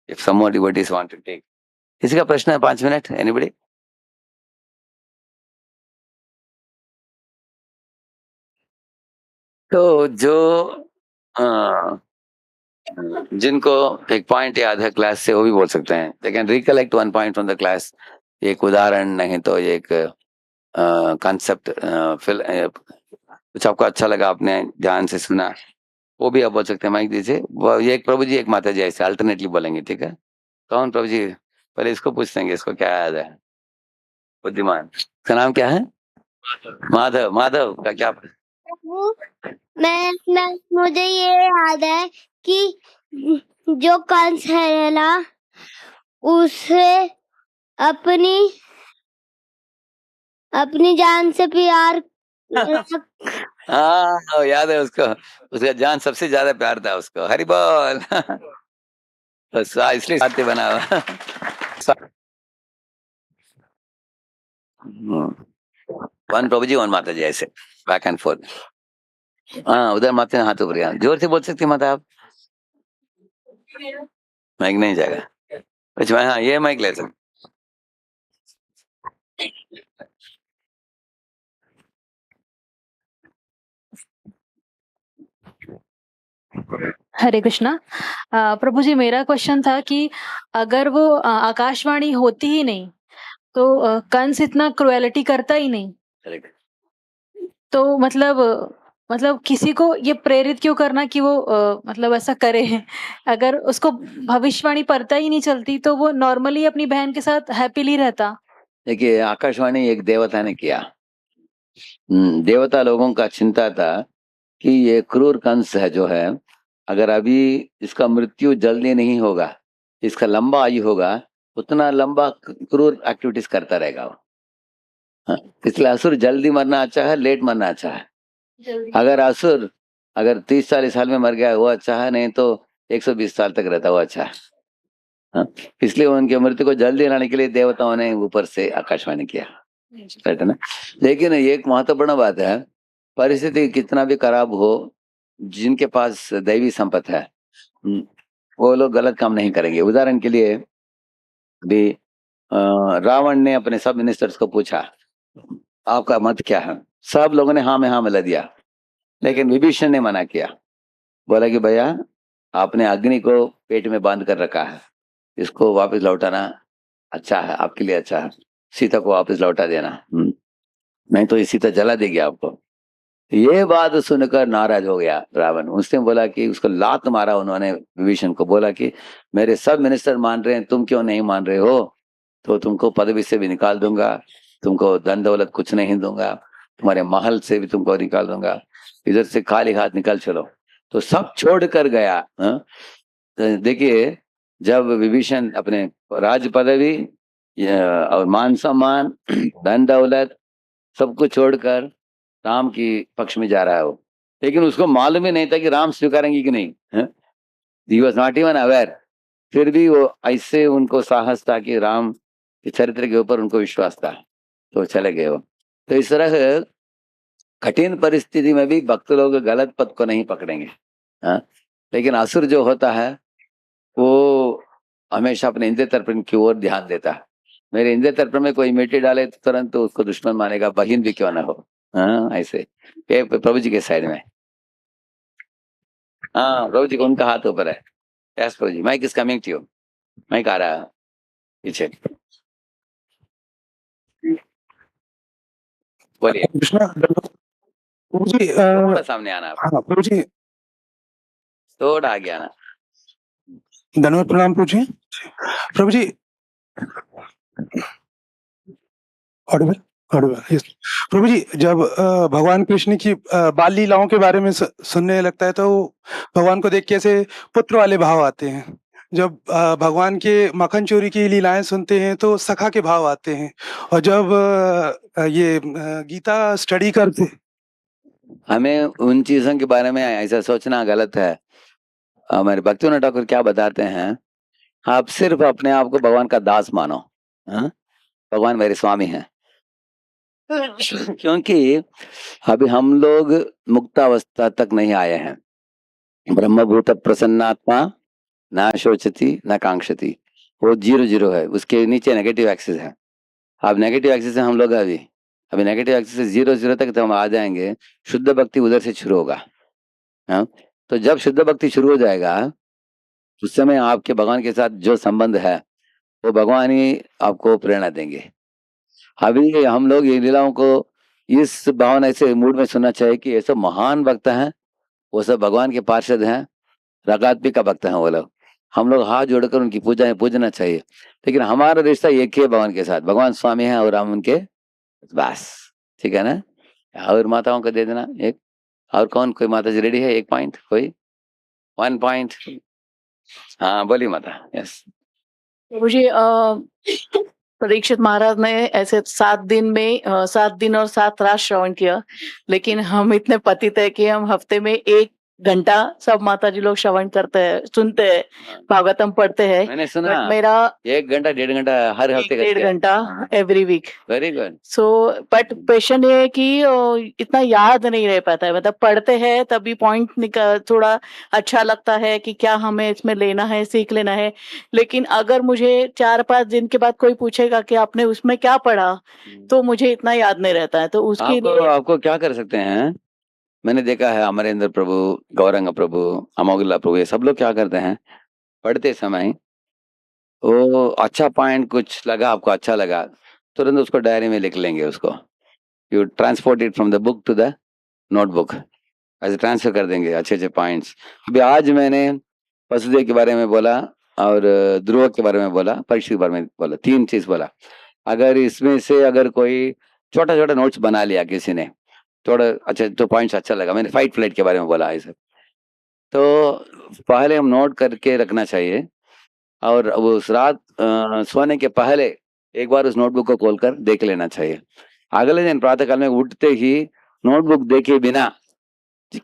if some more devotees want to take. किसी का प्रश्न है 5 मिनट? Anybody? तो जो जिनको एक पॉइंट याद है क्लास से, वो भी बोल सकते हैं। They can recollect one point from the class, एक उदाहरण नहीं तो एक कॉन्सेप्ट, कुछ आपको अच्छा लगा, आपने ध्यान से सुना, वो भी आप बोल सकते हैं। माइक दीजिए। ये एक प्रभु जी, एक माता जी, ऐसे अल्टरनेटली बोलेंगे, ठीक है? कौन प्रभु जी? पहले इसको पूछ लेंगे, इसको क्या याद है? बुद्धिमान। इसका नाम क्या है? माधव। माधव का क्या? वो मैं मुझे ये याद है कि जो कंस है ना, उसे अपनी अपनी जान से प्यार हाँ, याद है उसको, उसका जान सबसे ज्यादा प्यार था उसको। हरि बोल। तो इसलिए साथी बना हुआ। वन प्रभु जी, वन माता जी, ऐसे बैक एंड फोर्थ। हाँ, उधर माते हाथ ऊपर किया। जोर से बोल सकती हैं माता आप? माइक नहीं जाएगा। अच्छा, हाँ, ये माइक ले सकते। हरे कृष्णा। प्रभु जी, मेरा क्वेश्चन था कि अगर वो आकाशवाणी होती ही नहीं तो कंस इतना क्रुएलिटी करता ही नहीं, Correct. तो मतलब किसी को ये प्रेरित क्यों करना कि वो मतलब ऐसा करे? अगर उसको भविष्यवाणी पता ही नहीं चलती तो वो नॉर्मली अपनी बहन के साथ हैप्पीली रहता। देखिए, आकाशवाणी एक देवता ने किया। देवता लोगों का चिंता था कि ये क्रूर कंस है जो है, अगर अभी इसका मृत्यु जल्दी नहीं होगा, इसका लंबा आयु होगा, उतना लंबा क्रूर एक्टिविटीज करता रहेगा वो। हाँ, इसलिए असुर जल्दी मरना अच्छा है, लेट मरना अच्छा है। अगर असुर अगर 30-40 साल में मर गया, वो अच्छा है, नहीं तो 120 साल तक रहता, वो अच्छा है। हाँ, इसलिए उनके मृत्यु को जल्दी लाने के लिए देवताओं ने ऊपर से आकाशवाणी किया, राइट है ना? लेकिन एक महत्वपूर्ण बात है, परिस्थिति कितना भी खराब हो, जिनके पास दैवी संपत्ति है, वो लोग गलत काम नहीं करेंगे। उदाहरण के लिए भी रावण ने अपने सब मिनिस्टर्स को पूछा, आपका मत क्या है? सब लोगों ने हाँ में हाँ मिला दिया, लेकिन विभीषण ने मना किया। बोला कि भैया, आपने अग्नि को पेट में बांध कर रखा है, इसको वापस लौटाना अच्छा है, आपके लिए अच्छा है। सीता को वापस लौटा देना, नहीं तो ये सीता जला देगी आपको। ये बात सुनकर नाराज हो गया रावण। उसने बोला कि उसको लात मारा उन्होंने, विभीषण को बोला कि मेरे सब मिनिस्टर मान रहे हैं, तुम क्यों नहीं मान रहे हो? तो तुमको पदवी से भी निकाल दूंगा, तुमको धन दौलत कुछ नहीं दूंगा, तुम्हारे महल से भी तुमको निकाल दूंगा, इधर से खाली हाथ निकल चलो। तो सब छोड़ कर गया। तो देखिए, जब विभीषण अपने राज पदवी और मान सम्मान, धन दौलत सब कुछ छोड़कर राम की पक्ष में जा रहा है वो, लेकिन उसको मालूम ही नहीं था कि राम स्वीकारेंगे कि नहीं। He was not even aware. फिर भी वो ऐसे उनको साहस था कि राम के चरित्र के ऊपर उनको विश्वास था, तो चले गए वो। तो इस तरह कठिन परिस्थिति में भी भक्त लोग गलत पथ को नहीं पकड़ेंगे। हाँ, लेकिन असुर जो होता है वो हमेशा अपने इंद्रिय तर्पण की ओर ध्यान देता है। मेरे इंद्रिय तर्पण में कोई मिट्टी डाले तो तुरंत तो उसको दुश्मन मानेगा, बहिन भी क्यों ना हो। हाँ, ऐसे प्रभु जी के साइड में। हाँ, प्रभु जी को उनका हाथ ऊपर है। Yes Prabhu ji, mike is coming to you. Mike आ रहा है पीछे, बोलिए। कृष्णा प्रभु जी, थोड़ा सामने आना आप, हाँ प्रभु जी, थोड़ा आगे आना। धन्यवाद, प्रणाम प्रभु जी। प्रभु जी, ऑडिबल ऑडिबल, यस। प्रभु जी, जब भगवान कृष्ण की बाल लीलाओं के बारे में सुनने लगता है तो भगवान को देख के ऐसे पुत्र वाले भाव आते हैं। जब भगवान के मक्खन चोरी की लीलाएं सुनते हैं तो सखा के भाव आते हैं। और जब ये गीता स्टडी करते, हमें उन चीजों के बारे में ऐसा सोचना गलत है। हमारे भक्तिविनोद ठाकुर क्या बताते हैं, आप सिर्फ अपने आप को भगवान का दास मानो, हाँ? भगवान मेरे स्वामी हैं। क्योंकि अभी हम लोग मुक्तावस्था तक नहीं आए हैं। ब्रह्मभूत प्रसन्नात्मा ना शोचती ना कांक्षती, वो 0 है, उसके नीचे नेगेटिव एक्सिस है। अब नेगेटिव एक्सिस से हम लोग अभी नेगेटिव एक्सिस से 0 तक तो हम आ जाएंगे, शुद्ध भक्ति उधर से शुरू होगा, हाँ? तो जब शुद्ध भक्ति शुरू हो जाएगा, उस समय आपके भगवान के साथ जो संबंध है वो भगवान ही आपको प्रेरणा देंगे। अभी हम लोग ये लीलाओं को इस भावना से मूड में सुनना चाहिए कि ये सब महान भक्त हैं, वो सब भगवान के पार्षद हैं, रगात्मी का भक्त हैं वो लोग। हम लोग हाथ जोड़कर उनकी पूजना चाहिए। लेकिन हमारा रिश्ता एक ही है भगवान के साथ, भगवान स्वामी हैं और हम उनके, बस ठीक है ना। और माताओं को दे देना एक, और कौन, कोई माता जी रेडी है? एक पॉइंट, कोई 1 पॉइंट? हाँ बोलिए माता। यस मुझे परीक्षित महाराज ने ऐसे 7 दिन में 7 दिन और 7 रात श्रवण किया, लेकिन हम इतने पतित है कि हम हफ्ते में 1 घंटा सब माता जी लोग श्रवण करते हैं, सुनते हैं, भागवतम पढ़ते हैं। मैंने सुना बट मेरा 1 घंटा 1.5 घंटा हर हफ्ते 1.5 घंटा every week. Very good. So but question ये है कि इतना याद नहीं रह पाता है, मतलब पढ़ते हैं तभी पॉइंट थोड़ा अच्छा लगता है कि क्या हमें इसमें लेना है, सीख लेना है। लेकिन अगर मुझे 4-5 दिन के बाद कोई पूछेगा कि आपने उसमें क्या पढ़ा, तो मुझे इतना याद नहीं रहता है। तो उसके लिए आपको क्या कर सकते हैं, मैंने देखा है अमरेंद्र प्रभु, गौरंग प्रभु, अमोघला प्रभु, ये सब लोग क्या करते हैं, पढ़ते समय वो अच्छा पॉइंट कुछ लगा, आपको अच्छा लगा, तुरंत उसको डायरी में लिख लेंगे, उसको you transport it from the book to the notebook, ऐसे ट्रांसफर कर देंगे अच्छे पॉइंट्स। अभी आज मैंने वसुदेव के बारे में बोला और ध्रुव के बारे में बोला, परीक्षित के बारे में बोला, 3 चीज बोला। अगर इसमें से अगर कोई छोटा नोट्स बना लिया किसी ने, थोड़ा अच्छा तो पॉइंट्स अच्छा लगा, मैंने फाइट फ्लाइट के बारे में बोला ऐसे, तो पहले हम नोट करके रखना चाहिए। और उस रात सोने के पहले एक बार उस नोटबुक को खोलकर देख लेना चाहिए। अगले दिन प्रातःकाल में उठते ही नोटबुक देखे बिना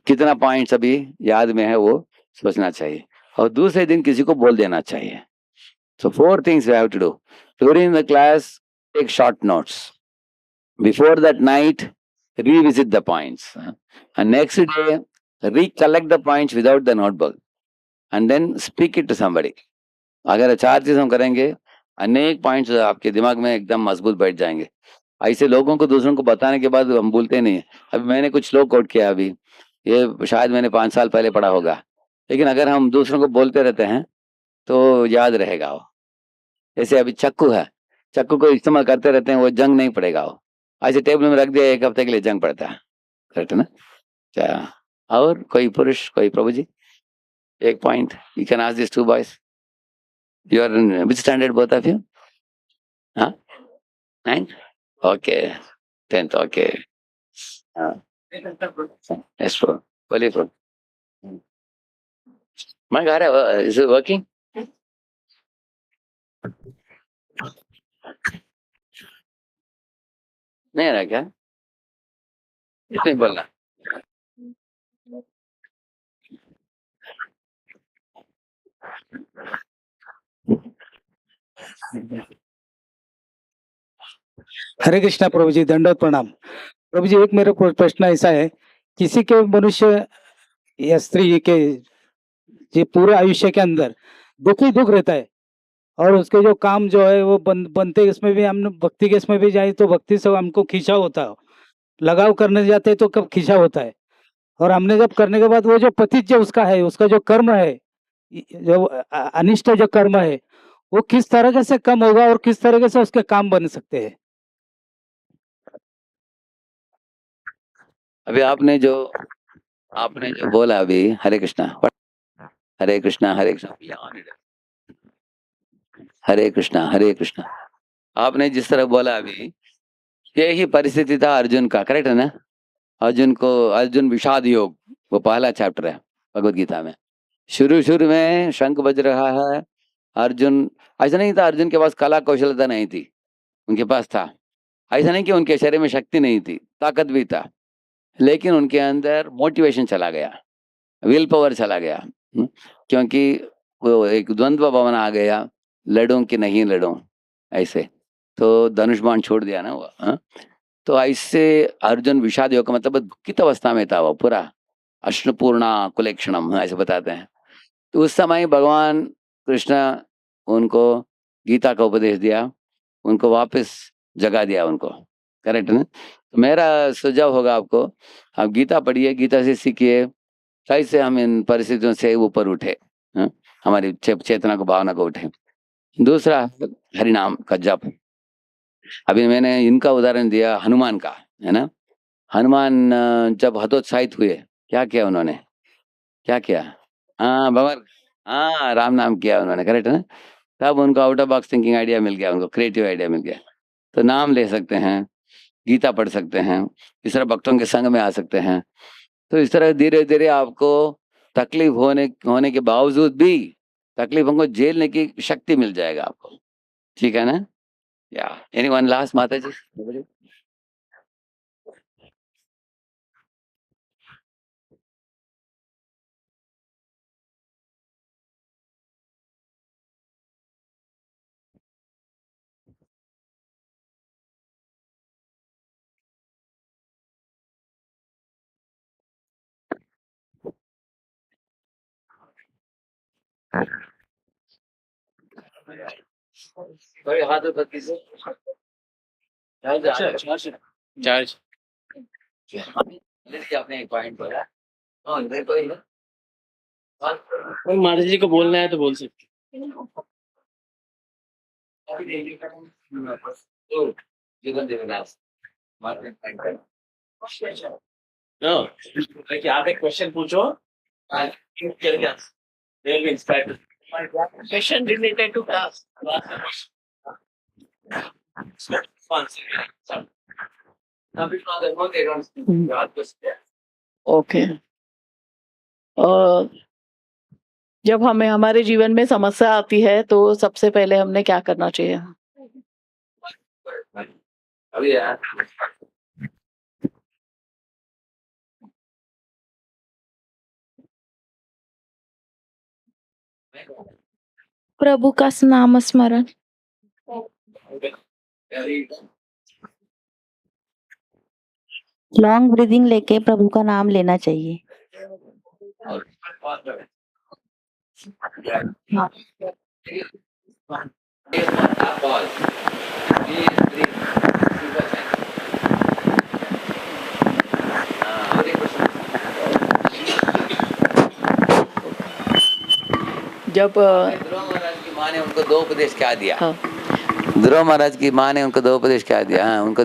कितना पॉइंट्स अभी याद में है वो सोचना चाहिए, और दूसरे दिन किसी को बोल देना चाहिए। So 4 things we have to do. During the class, take short notes. Before that night, revisit the points. And next day, recollect the points without the notebook. And then speak it to somebody. अगर 4 चीज हम करेंगे, अनेक points आपके दिमाग में एकदम मजबूत बैठ जाएंगे। ऐसे लोगों को दूसरों को बताने के बाद हम भूलते नहीं है। अभी मैंने कुछ श्लोक कोट किया, अभी ये शायद मैंने 5 साल पहले पढ़ा होगा, लेकिन अगर हम दूसरों को बोलते रहते हैं तो याद रहेगा वो। जैसे अभी चक्कू है, चक्कू को इस्तेमाल करते रहते हैं, वो जंग नहीं पड़ेगा, वो ऐसे टेबल में रख दिया 1 हफ्ते के लिए जंग पड़ता है, करेक्ट ना। अच्छा, और कोई पुरुष, कोई प्रभु जी, 1 point, you can ask this 2 boys. You are in which standard both of you? हाँ, 9? Okay, 10th, okay. Yes pro, बोलिए प्रो। मैं गा रहा, इज इट वर्किंग? नहीं आ रहा क्या? नहीं बोलना। हरे कृष्णा प्रभु जी, दंडवत प्रणाम। प्रभु जी, एक मेरा प्रश्न ऐसा है, किसी के मनुष्य या स्त्री के ये पूरे आयुष्य के अंदर दुख ही दुख रहता है, और उसके जो काम जो है वो बनते, इसमें भी हम भक्ति के इसमें भी जाए तो भक्ति से हमको खींचा होता है, लगाव करने जाते हैं तो कब खींचा होता है, और हमने जब करने के बाद वो जो पतित जो उसका है, उसका जो कर्म है, जो अनिष्ट जो कर्म है, वो किस तरह से कम होगा और किस तरह से उसके काम बन सकते हैं? अभी आपने जो बोला अभी, हरे कृष्णा हरे कृष्णा हरे कृष्णा हरे कृष्णा हरे कृष्णा, आपने जिस तरह बोला अभी, यही परिस्थिति था अर्जुन का, करेक्ट है ना। अर्जुन विषाद योग, वो पहला चैप्टर है भगवद गीता में। शुरू में शंख बज रहा है, अर्जुन, ऐसा नहीं था अर्जुन के पास कला कौशलता नहीं थी, उनके पास था। ऐसा नहीं कि उनके शरीर में शक्ति नहीं थी, ताकत भी था, लेकिन उनके अंदर मोटिवेशन चला गया, विल पावर चला गया, क्योंकि वो एक द्वंद्व भावना आ गया, लड़ूं कि नहीं लड़ूं, ऐसे तो धनुष बाण छोड़ दिया ना वो, हाँ? तो ऐसे अर्जुन विषाद योग का मतलब दुखित अवस्था में था वो पूरा, अश्नुपूर्णा कुलेक्षणम ऐसे बताते हैं। तो उस समय भगवान कृष्ण उनको गीता का उपदेश दिया, उनको वापस जगा दिया उनको, करेक्ट ना? तो मेरा सुझाव होगा आपको, आप गीता पढ़िए, गीता से सीखिए कैसे हम इन परिस्थितियों से ऊपर उठे, हाँ? हमारी चेतना को, भावना को उठे। दूसरा हरिनाम का जप। अभी मैंने इनका उदाहरण दिया हनुमान का, है ना? हनुमान जब हतोत्साहित हुए, क्या किया उन्होंने? क्या किया? हाँ भगवान, हाँ राम नाम किया उन्होंने, करेक्ट है ना? तब उनको out of box thinking idea मिल गया, उनको क्रिएटिव आइडिया मिल गया। तो नाम ले सकते हैं, गीता पढ़ सकते हैं, इस तरह भक्तों के संग में आ सकते हैं। तो इस तरह धीरे धीरे आपको तकलीफ होने के बावजूद भी तकलीफों को झेलने की शक्ति मिल जाएगा आपको, ठीक है ना? या एनीवन लास्ट माता जी? कोई हाथ ऊपर कीजिए। चार्ज आपने एक पॉइंट बोला, इधर कोई है? माता जी को बोलना है तो बोल सकते। आप एक क्वेश्चन पूछो, question related to class. Okay. जब हमें हमारे जीवन में समस्या आती है तो सबसे पहले हमने क्या करना चाहिए? अभी यार प्रभु का नाम स्मरण। लॉन्ग ब्रीदिंग लेके प्रभु का नाम लेना चाहिए। जब ध्रुव महाराज की माँ ने उनको दो उपदेश क्या दिया? हाँ, ध्रुव महाराज की माँ ने उनको दो उपदेश क्या दिया? हाँ, उनको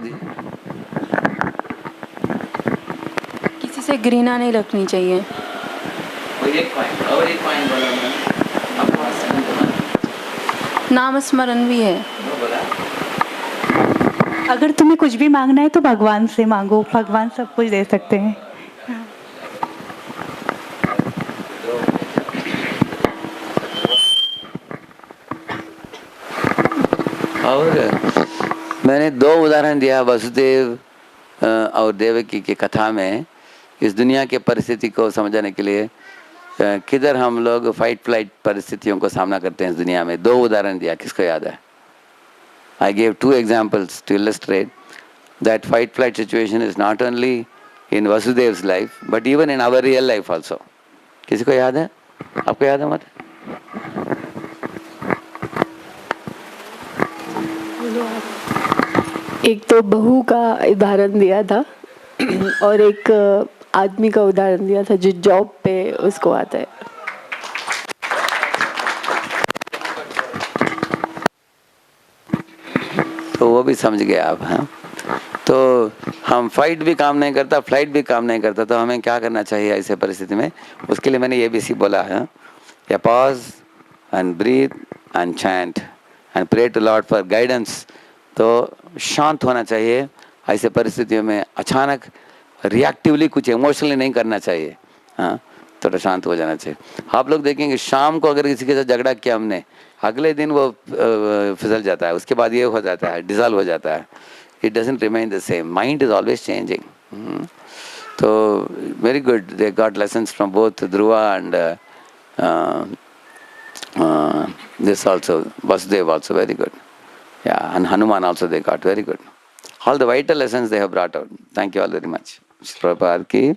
किसी से घृणा नहीं रखनी चाहिए। और एक पॉइंट बोला नाम स्मरण भी है। बोला अगर तुम्हें कुछ भी मांगना है तो भगवान से मांगो, भगवान सब कुछ दे सकते हैं। और मैंने दो उदाहरण दिया वसुदेव और देवकी की कथा में, इस दुनिया के परिस्थिति को समझाने के लिए किधर हम लोग फाइट फ्लाइट परिस्थितियों को सामना करते हैं इस दुनिया में। दो उदाहरण दिया, किसको याद है? I gave two examples to illustrate that fight flight situation is not only in Vasudev's life but even in our real life also. किसी को याद है? आपको याद है? मत एक तो बहू का उदाहरण दिया था और एक आदमी का उदाहरण दिया था जो जॉब पे उसको आता है। तो वो भी समझ गए आप, हाँ? तो हम फाइट भी काम नहीं करता, फ्लाइट भी काम नहीं करता, तो हमें क्या करना चाहिए ऐसे परिस्थिति में? उसके लिए मैंने ये भी बोला है, या pause and breathe and chant and pray to Lord for guidance. तो शांत होना चाहिए ऐसे परिस्थितियों में, अचानक रिएक्टिवली कुछ इमोशनली नहीं करना चाहिए, हाँ? थोड़ा शांत हो जाना चाहिए। आप लोग देखेंगे शाम को अगर किसी के साथ झगड़ा किया हमने, अगले दिन वो फिसल जाता है, उसके बाद ये हो जाता है, डिसॉल्व हो जाता है। It doesn't remain the same, mind is always changing. तो very good, they got lessons from both Dhruva and This also, Vasudev also very good. Yeah, and Hanuman also they got very good. All the vital lessons they have brought out. Thank you all very much. Prabhupada ki.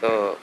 So